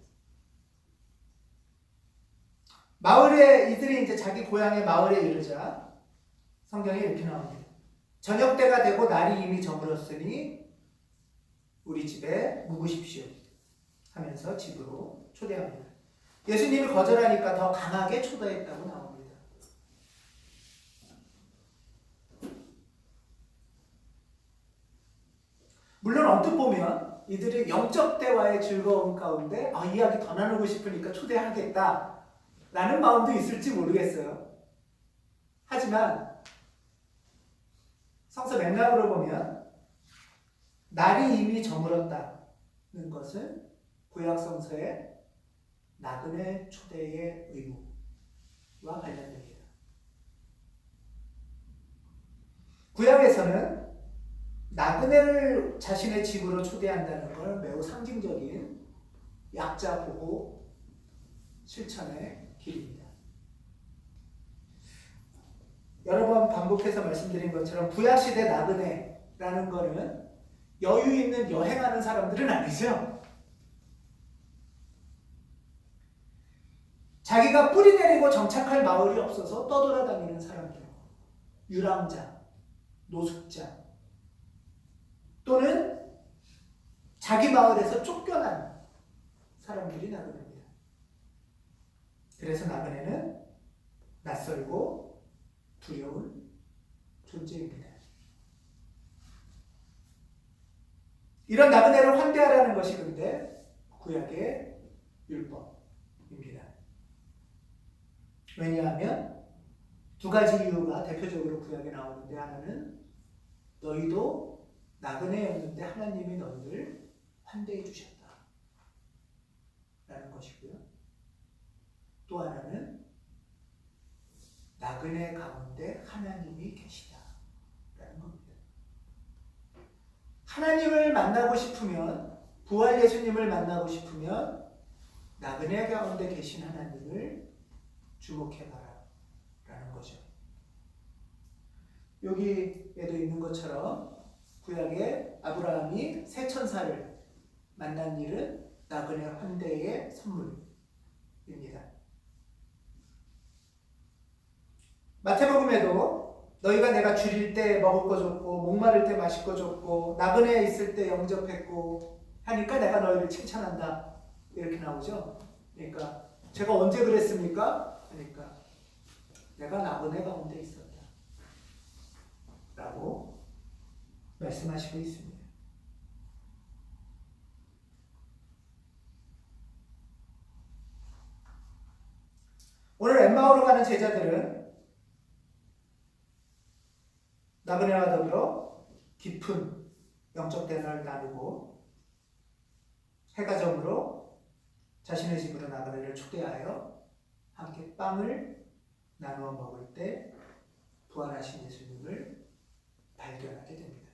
마을에 이들이 이제 자기 고향의 마을에 이르자 성경에 이렇게 나옵니다. 저녁 때가 되고 날이 이미 저물었으니 우리 집에 묵으십시오 하면서 집으로 초대합니다. 예수님이 거절하니까 더 강하게 초대했다고 나옵니다. 물론 언뜻 보면 이들의 영적 대화의 즐거움 가운데 이야기 더 나누고 싶으니까 초대하겠다 라는 마음도 있을지 모르겠어요. 하지만 성서 맥락으로 보면 날이 이미 저물었다는 것은 구약 성서의 나그네 초대의 의무와 관련됩니다. 구약에서는 나그네를 자신의 집으로 초대한다는 걸 매우 상징적인 약자 보호 실천의 길입니다. 여러 번 반복해서 말씀드린 것처럼 구약시대 나그네라는 것은 여유 있는 여행하는 사람들은 아니죠. 자기가 뿌리 내리고 정착할 마을이 없어서 떠돌아다니는 사람들, 유랑자, 노숙자, 또는 자기 마을에서 쫓겨난 사람들이 나그네입니다. 그래서 나그네는 낯설고 두려운 존재입니다. 이런 나그네를 환대하라는 것이 근데 구약의 율법입니다. 왜냐하면 두 가지 이유가 대표적으로 구약에 나오는데, 하나는 너희도 나그네였는데 하나님이 너희를 환대해 주셨다 라는 것이고요. 또 하나는 나그네 가운데 하나님이 계시다 라는 겁니다. 하나님을 만나고 싶으면, 부활 예수님을 만나고 싶으면 나그네 가운데 계신 하나님을 주목해봐라 라는 거죠. 여기에도 있는 것처럼 구약에 아브라함이 새 천사를 만난 일은 나그네 환대의 선물입니다. 마태복음에도 너희가 내가 줄일 때 먹을 거 줬고 목마를 때 마실 거 줬고 나그네에 있을 때 영접했고 하니까 내가 너희를 칭찬한다 이렇게 나오죠. 그러니까 제가 언제 그랬습니까? 그러니까 내가 나그네 가운데 있었다 라고 말씀하시고 있습니다. 오늘 엠마오로 가는 제자들은 나그네와 더불어 깊은 영적 대화를 나누고 해가점으로 자신의 집으로 나그네를 초대하여 함께 빵을 나누어 먹을 때 부활하신 예수님을 발견하게 됩니다.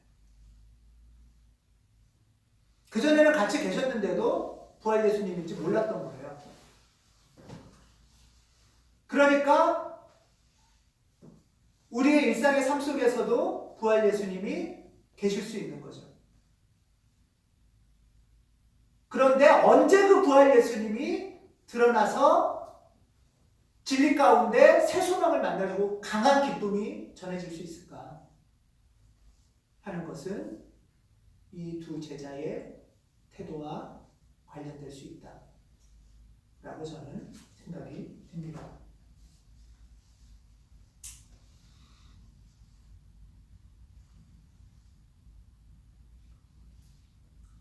그전에는 같이 계셨는데도 부활 예수님인지 몰랐던 거예요. 그러니까 우리의 일상의 삶 속에서도 부활 예수님이 계실 수 있는 거죠. 그런데 언제 그 부활 예수님이 드러나서 진리 가운데 새 소망을 만나고 강한 기쁨이 전해질 수 있을까 하는 것은 이 두 제자의 태도와 관련될 수 있다 라고 저는 생각이 듭니다.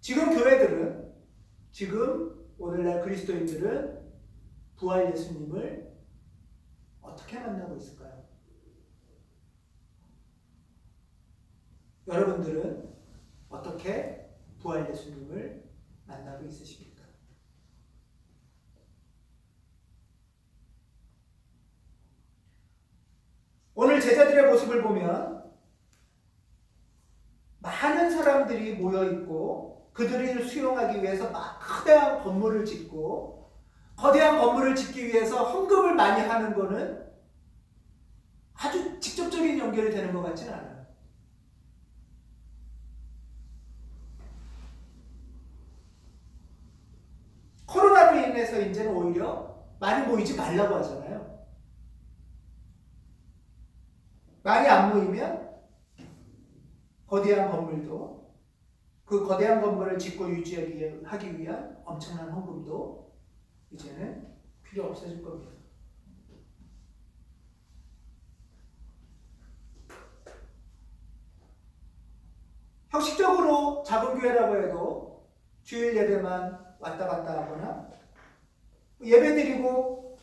지금 교회들은, 지금 오늘날 그리스도인들은 부활 예수님을 어떻게 만나고 있을까요? 여러분들은 어떻게 부활 예수님을 만나고 있으십니까? 오늘 제자들의 모습을 보면 많은 사람들이 모여 있고 그들을 수용하기 위해서 막 거대한 건물을 짓고 거대한 건물을 짓기 위해서 헌금을 많이 하는 거는 아주 직접적인 연결이 되는 것 같지는 않아요. 코로나로 인해서 이제는 오히려 많이 모이지 말라고 하잖아요. 많이 안 모이면 거대한 건물도 그 거대한 건물을 짓고 유지하기 위한 엄청난 헌금도 이제는 필요 없어질 겁니다. 형식적으로 작은 교회라고 해도 주일 예배만 왔다 갔다 하거나 예배 드리고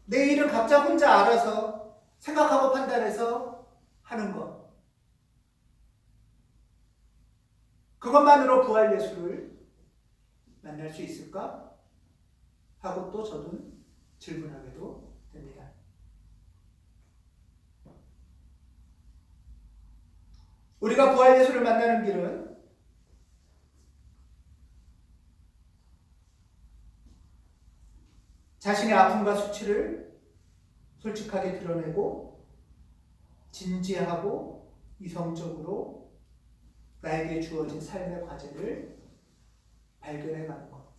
내일은 각자 혼자 알아서 생각하고 판단해서 하는 것, 그것만으로 부활 예수를 만날 수 있을까? 하고 또 저도 질문하게도 됩니다. 우리가 부활 예수를 만나는 길은 자신의 아픔과 수치를 솔직하게 드러내고 진지하고 이성적으로 나에게 주어진 삶의 과제를 발견해가는 것.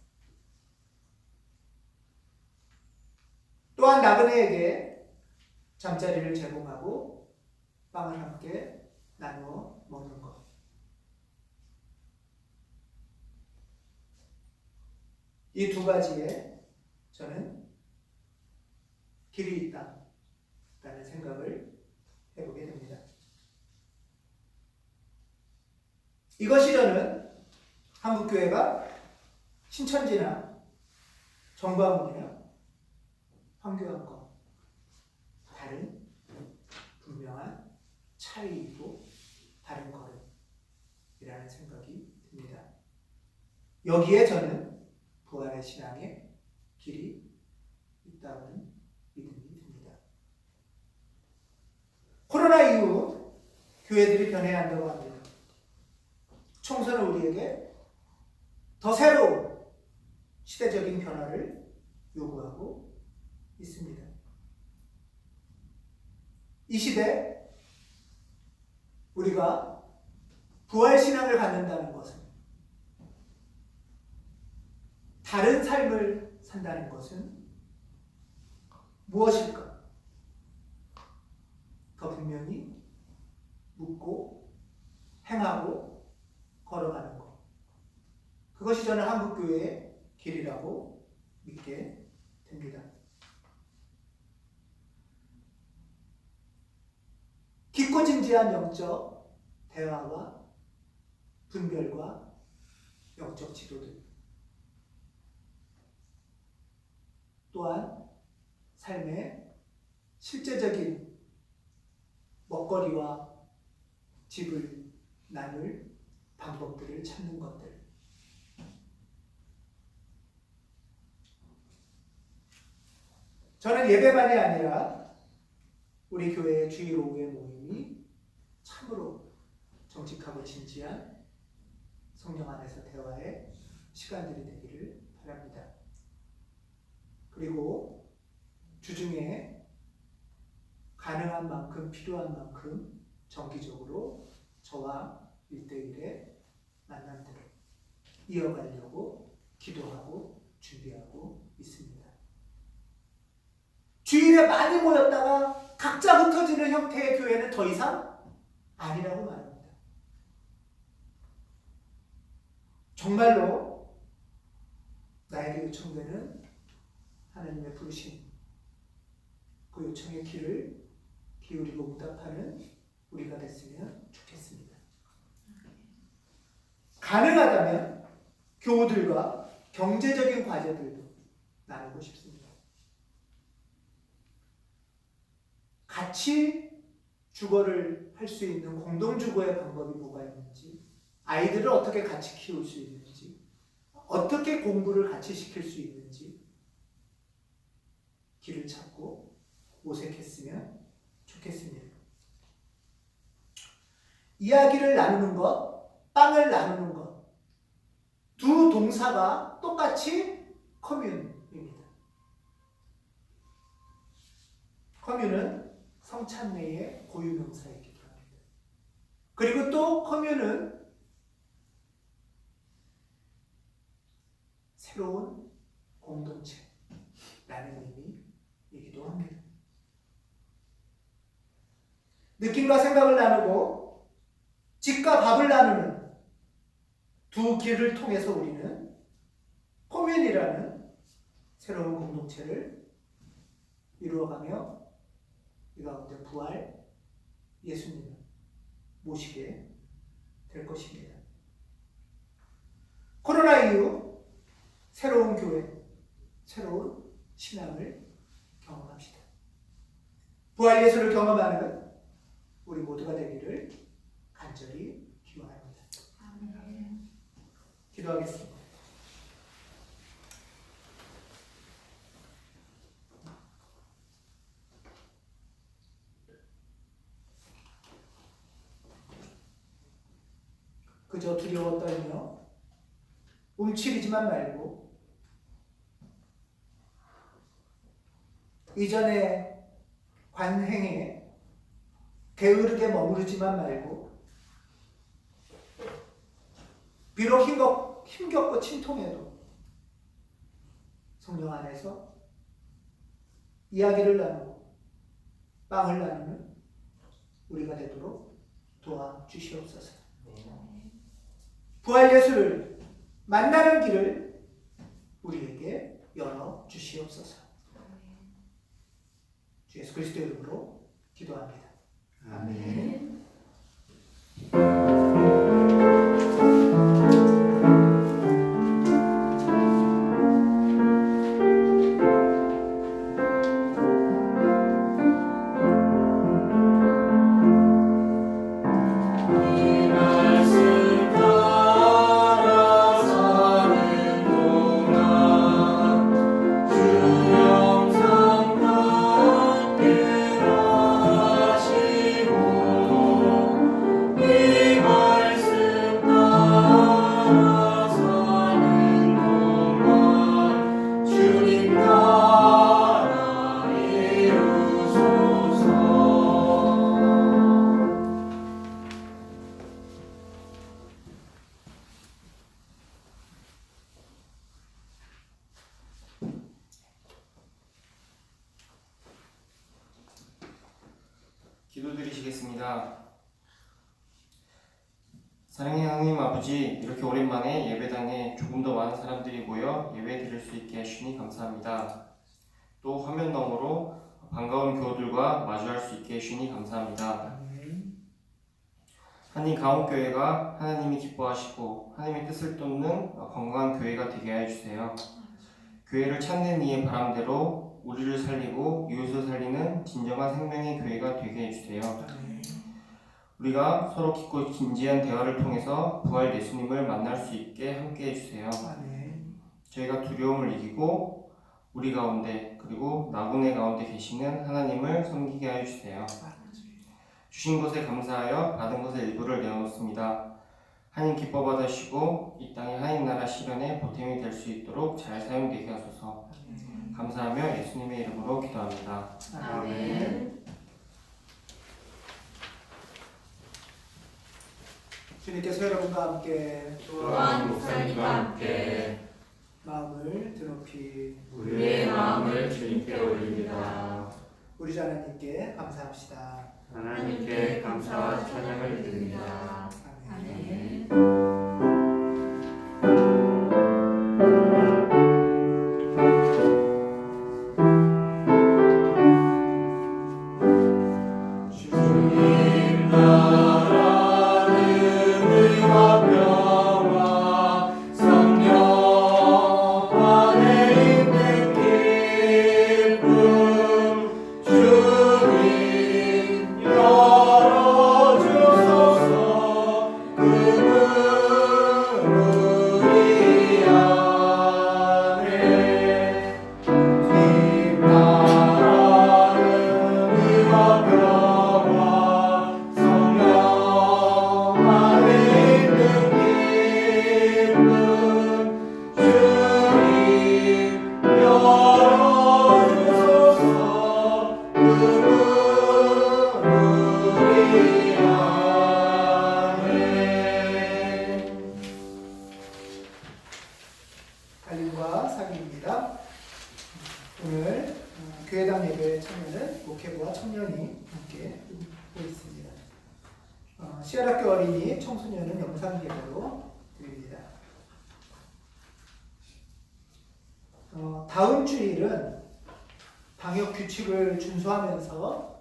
또한 나그네에게 잠자리를 제공하고 빵을 함께 나누어 먹는 것. 이 두 가지에 저는 길이 있다라는 생각을 해보게 됩니다. 이것이 저는 한국교회가 신천지나 정과문이나 황교안과 다른 분명한 차이이고 다른 걸음이라는 생각이 듭니다. 여기에 저는 부활의 신앙의 길이 있다는 믿음이 듭니다. 코로나 이후 교회들이 변해야 한다고 합니다. 총선은 우리에게 더 새로운 시대적인 변화를 요구하고 있습니다. 이 시대 우리가 부활신앙을 갖는다는 것은, 다른 삶을 산다는 것은 무엇일까? 더 분명히 묻고 행하고 걸어가는 것. 그것이 저는 한국교회의 길이라고 믿게 됩니다. 깊고 진지한 영적 대화와 분별과 영적 지도들, 또한 삶의 실제적인 먹거리와 집을 나눌 방법들을 찾는 것들, 저는 예배만이 아니라 우리 교회의 주일 오후의 모임이 참으로 정직하고 진지한 성령 안에서 대화의 시간들이 되기를 바랍니다. 그리고 주중에 가능한 만큼, 필요한 만큼 정기적으로 저와 1대1의 만남들을 이어가려고 기도하고 준비하고 있습니다. 주일에 많이 모였다가 각자 흩어지는 형태의 교회는 더 이상 아니라고 말합니다. 정말로 나에게 요청되는 하나님의 부르심, 그 요청의 귀를 기울이고 응답하는 우리가 됐으면 좋겠습니다. 가능하다면 교우들과 경제적인 과제들도 나누고 싶습니다. 같이 주거를 할 수 있는 공동주거의 방법이 뭐가 있는지, 아이들을 어떻게 같이 키울 수 있는지, 어떻게 공부를 같이 시킬 수 있는지 길을 찾고 모색했으면 좋겠습니다. 이야기를 나누는 것, 빵을 나누는 것, 두 동사가 똑같이 커뮨입니다. 커뮨은 성찬례의 고유명사이기도 합니다. 그리고 또 커뮨은 새로운 공동체라는 의미이기도 합니다. 느낌과 생각을 나누고 집과 밥을 나누는 두 길을 통해서 우리는 커뮨이라는 새로운 공동체를 이루어가며 이 가운데 부활 예수님을 모시게 될 것입니다. 코로나 이후 새로운 교회, 새로운 신앙을 경험합시다. 부활 예수를 경험하는 우리 모두가 되기를 간절히 기원합니다. 아멘. 기도하겠습니다. 그저 두려워 떨며 움츠리지만 말고 이전의 관행에 게으르게 머무르지만 말고 비록 힘겹고 침통해도 성령 안에서 이야기를 나누고 빵을 나누는 우리가 되도록 도와주시옵소서. 부활 예수를 만나는 길을 우리에게 열어 주시옵소서. 주 예수 그리스도의 이름으로 기도합니다. 아멘. 주영상 받게 하시고 기도드리시겠습니다. 사랑의 하나님 아버지, 이렇게 오랜만에 예배당에 조금 더 많은 사람들이 모여 예배 드릴 수 있게 하시니 감사합니다. 또 화면 너머로 반가운 교우들과 마주할 수 있게 해주시니 감사합니다. 하나님, 가온교회가 하나님이 기뻐하시고 하나님의 뜻을 쫓는 건강한 교회가 되게 해주세요. 교회를 찾는 이의 바람대로 우리를 살리고 이웃을 살리는 진정한 생명의 교회가 되게 해주세요. 우리가 서로 깊고 진지한 대화를 통해서 부활 예수님을 만날 수 있게 함께 해주세요. 저희가 두려움을 이기고 우리 가운데 그리고 나군의 가운데 계시는 하나님을 섬기게 하여 주세요. 주신 것에 감사하여 받은 것의 일부를 내어놓습니다. 하나님 기뻐 받으시고 이 땅의 하나님 나라 실현에 보탬이 될 수 있도록 잘 사용되게 하소서. 감사하며 예수님의 이름으로 기도합니다. 아멘. 주님께서 여러분과 함께 또한 목사님과 함께 마음을 드높이 우리의 마음을 주님께 올립니다. 우리 주 하나님께 감사합시다. 하나님께 감사와 찬양을 드립니다. 아멘. 아멘. 주님 나라는 의와 평화 성령 안에 있는 기쁨 주님 열어주소서. 금은 우리 안에 주님 나라는 의와 평화 성령 안에 있는 기쁨 주님 열어주소서. 금은 우리 안에. 달림과 사기입니다. 오늘 교회당 예배에 참여는 목회부와 청년이 함께 하고 있습니다. 시아학교 어린이 청소년은 영상 예배로 드립니다. 다음 주일은 방역 규칙을 준수하면서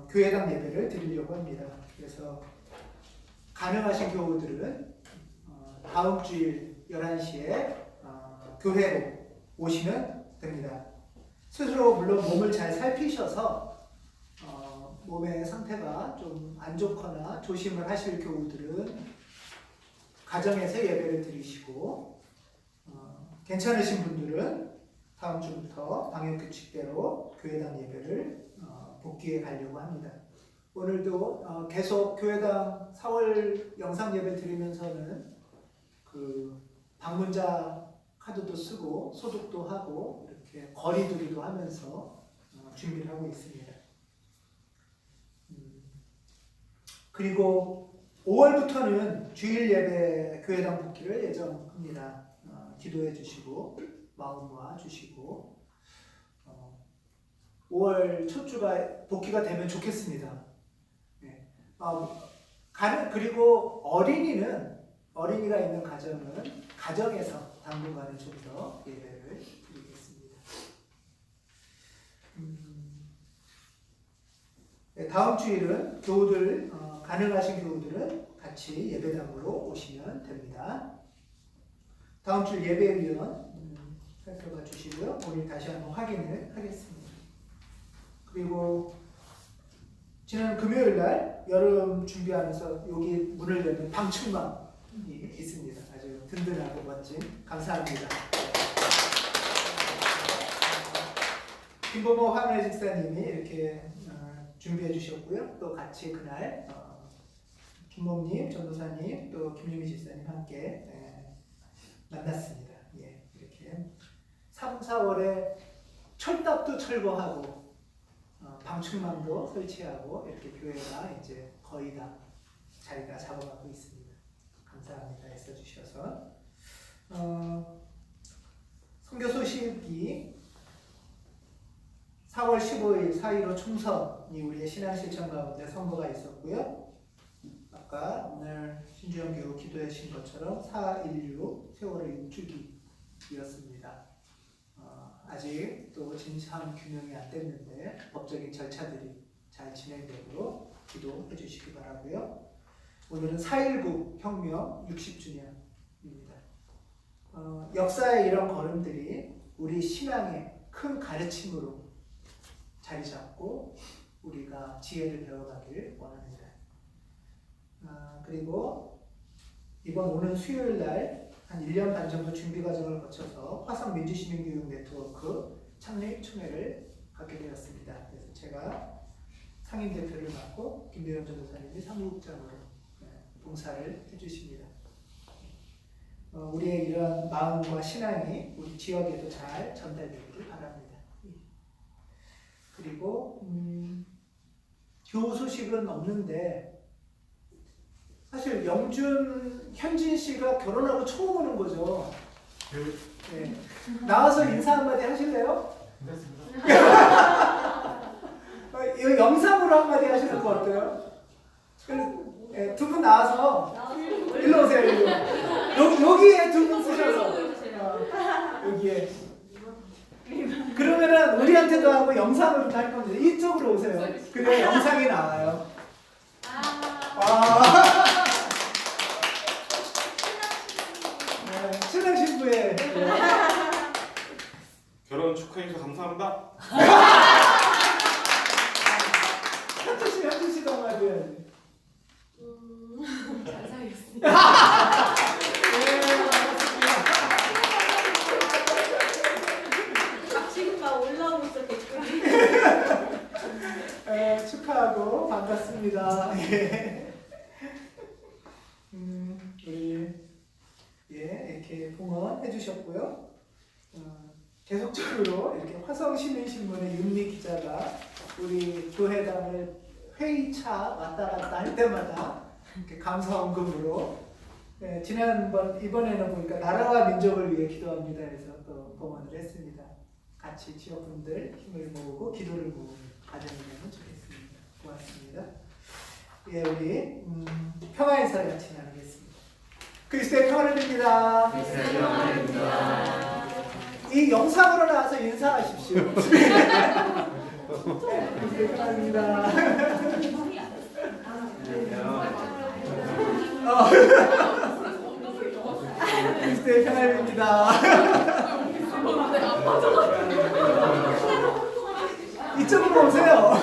교회당 예배를 드리려고 합니다. 그래서 가능하신 교우들은 다음 주일 11시에 교회로 오시면 됩니다. 스스로 물론 몸을 잘 살피셔서 몸의 상태가 좀 안 좋거나 조심을 하실 교우들은 가정에서 예배를 드리시고 괜찮으신 분들은 다음 주부터 방역 규칙대로 교회당 예배를 복귀해 가려고 합니다. 오늘도 계속 교회당 4월 영상 예배 드리면서는 그 방문자 카드도 쓰고 소독도 하고 이렇게 거리두기도 하면서 준비를 하고 있습니다. 그리고 5월부터는 주일 예배 교회당 복귀를 예정합니다. 기도해 주시고 마음 모아 주시고 5월 첫 주가 복귀가 되면 좋겠습니다. 네. 그리고 어린이가 있는 가정은 가정에서 당분간은 좀 더 예배를 드리겠습니다. 네, 다음 주일은 교우들 가능하신 교우들은 같이 예배당으로 오시면 됩니다. 다음 주 예배위원 살펴봐 주시고요. 오늘 다시 한번 확인을 하겠습니다. 그리고 지난 금요일 날 여름 준비하면서 여기 문을 열는 방충망이 있습니다. 아주 든든하고 멋진 감사합니다. 김보모 화면의 집사님이 이렇게 준비해 주셨고요. 또 같이 그날 김범님, 전도사님, 또 김유미 집사님 함께 만났습니다. 예, 이렇게 3, 4월에 철답도 철거하고 방충망도 설치하고 이렇게 교회가 이제 거의 다 자리가 잡아가고 있습니다. 감사합니다. 애써주셔서 선교 소식이 4월 15일 4.15 총선이 우리의 신앙 실천 가운데 선거가 있었고요. 아까 오늘 신주영 교우 기도해 주신 것처럼 4.16 세월의 6주기였습니다. 아직 또 진상 규명이 안 됐는데 법적인 절차들이 잘 진행되도록 기도해 주시기 바라고요. 오늘은 4.19 혁명 60주년입니다. 역사의 이런 걸음들이 우리 신앙의 큰 가르침으로 자리 잡고 우리가 지혜를 배워가길 원합니다. 그리고 이번 오는 수요일 날 한 1년 반 정도 준비 과정을 거쳐서 화성 민주시민교육 네트워크 창립 총회를 갖게 되었습니다. 그래서 제가 상임 대표를 맡고 김대현 전도사님이 사무국장으로 봉사를 해주십니다. 우리의 이런 마음과 신앙이 우리 지역에도 잘 전달되기를 바랍니다. 그리고 교우 소식은 없는데 사실 영준 현진 씨가 결혼하고 처음 오는 거죠. 네. 나와서 인사 한마디 하실래요? 이 영상으로 한마디 하시는 거 어때요? 네, 두 분 나와서 일로 오세요. 여기에 두 분 쓰셔서 여기에. 그러면은 우리한테도 하고 영상으로도 할 겁니다. 이쪽으로 오세요. 그래야 영상이 나와요. 네, 신랑 신부의 결혼 축하해 주셔서 감사합니다. 현주 씨도 한마디 해야지. 잘 살겠습니다. 지금 막 올라오고 있어 댓글이. 축하하고 반갑습니다. 우리 이렇게 봉헌해 주셨고요. 계속적으로 이렇게 화성시민신문의 윤미 기자가 우리 교회당을 회의차 왔다 갔다 할 때마다 이렇게 감사 언급으로 이번에는 보니까 나라와 민족을 위해 기도합니다 해서 또 봉헌을 했습니다. 같이 지역분들 힘을 모으고 기도를 모으는 과정이 되면 좋겠습니다. 고맙습니다. 우리 평화 인사를 같이 나누겠습니다. 그리스도의 평화를 빕니다. 이 영상으로 나와서 인사하십시오. 그리스도의 평화입니다. 그리스도의 평화입니다. 이쪽으로 오세요.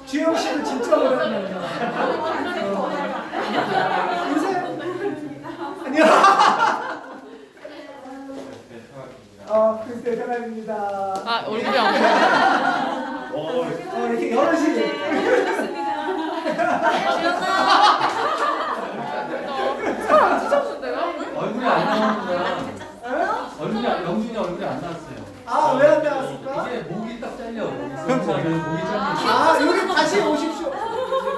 주영 씨도 진짜 오랜만이야. 오세요. 안녕. 그리스도의 평화입니다. 얼굴이 안 보여. 이렇게 여럿이. 얼굴이 안 나오는 거야. 영준이 얼굴이 안 나왔어요. 왜 안 나왔을까? 이게 목이 딱 잘려. 목이 잘려. 여기 다시 오십시오.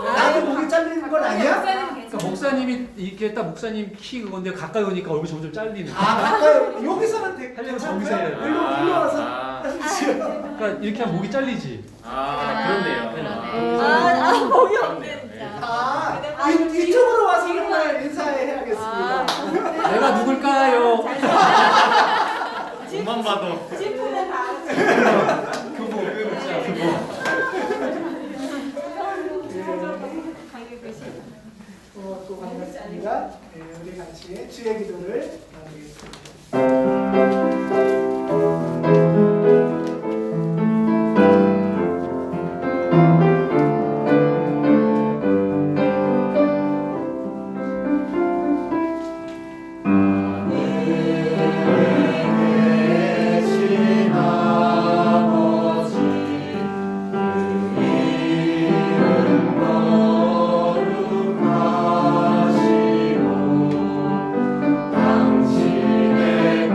나도 목이 잘리는 건 아니야? 그러니까 목사님이 이렇게 딱 목사님 키 그건데 가까이 오니까 얼굴이 점점 잘리는. 가까이 여기서는 하려면 저기서 해요. 일로 와서 하십시오. 그러니까 이렇게 하면 목이 잘리지. 그렇네요. 목이 없네 진짜. 이쪽으로 와서 정말 인사해야겠습니다. 내가 누굴까요? 몸만 봐도 지금은 다 교보. 교보. 또 반갑습니다. 우리 같이 주의 기도를 나누겠습니다. 당신의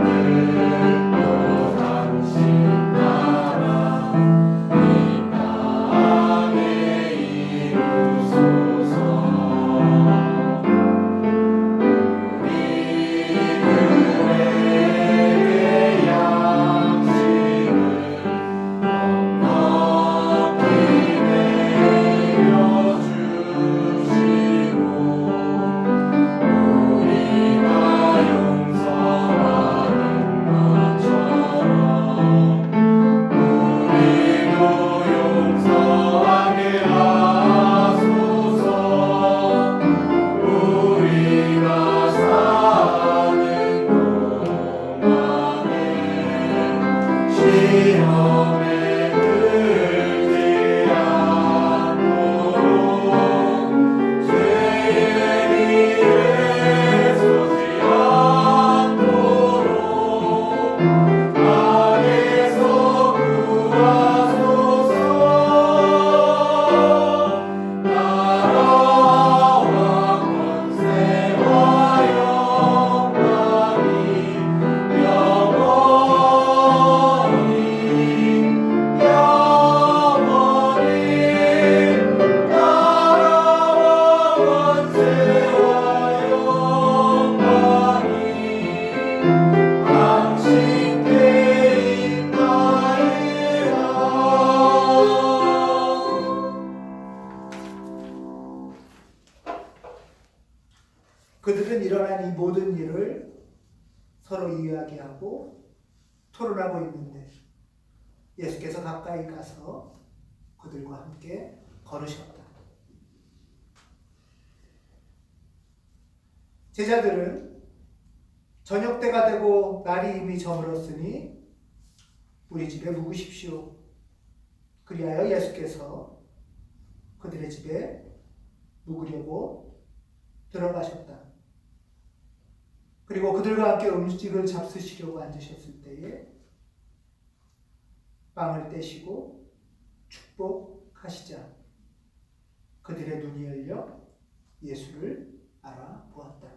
시험에 들지 않도록 죄의 길에 서지 않도록 악에서 구하소서. 나라와 권세와 영광이 그들은 일어난 이 모든 일을 서로 이야기하고 토론하고 있는데 예수께서 가까이 가서 그들과 함께 걸으셨다. 제자들은 저녁 때가 되고 날이 이미 저물었으니 우리 집에 묵으십시오. 그리하여 예수께서 그들의 집에 묵으려고 들어가셨다. 그리고 그들과 함께 음식을 잡수시려고 앉으셨을 때에 빵을 떼시고 축복하시자 그들의 눈이 열려 예수를 알아보았다.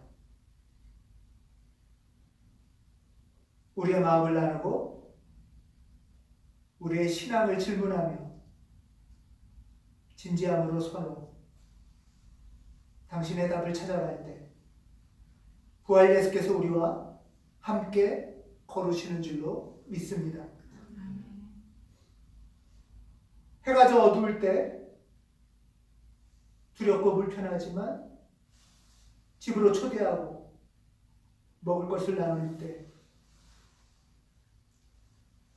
우리의 마음을 나누고 우리의 신앙을 질문하며 진지함으로 서로 당신의 답을 찾아갈 때 부활 예수께서 우리와 함께 걸으시는 줄로 믿습니다. 해가 저 어두울 때 두렵고 불편하지만 집으로 초대하고 먹을 것을 나눌 때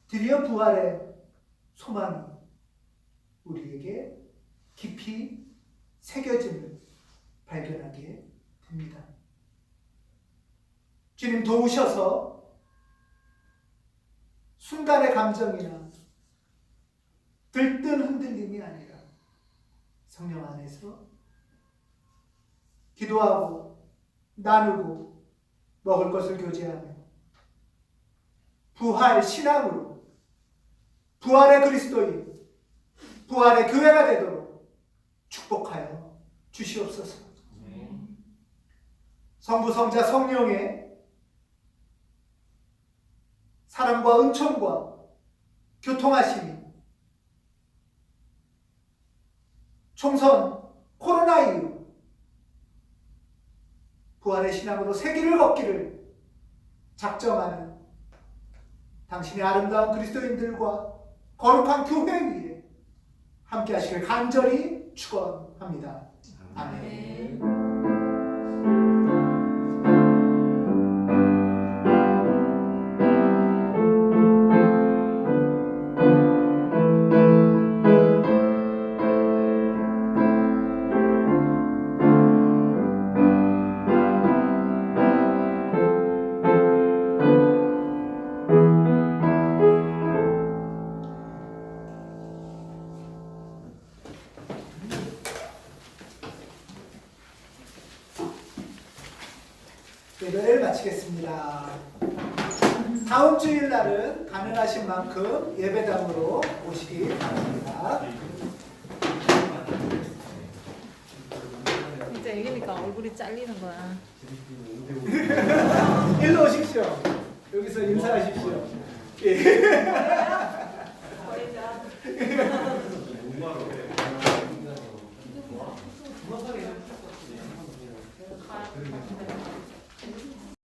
드디어 부활의 소망이 우리에게 깊이 새겨짐을 발견하게 됩니다. 주님 도우셔서 순간의 감정이나 들뜬 흔들림이 아니라 성령 안에서 기도하고 나누고 먹을 것을 교제하며 부활 신앙으로 부활의 그리스도인 부활의 교회가 되도록 축복하여 주시옵소서. 성부 성자 성령의 사랑과 은총과 교통하심이 총선 코로나 이후 부활의 신앙으로 새 길을 걷기를 작정하는 당신의 아름다운 그리스도인들과 거룩한 교회 위에 함께 하시길 간절히 축원합니다. 아멘. 예배를 마치겠습니다. 다음 주일 날은 가능하신 만큼 예배당으로 오시기 바랍니다. 진짜 얘기니까 얼굴이 잘리는 거야. 일로 오십시오. 여기서 인사하십시오. 예.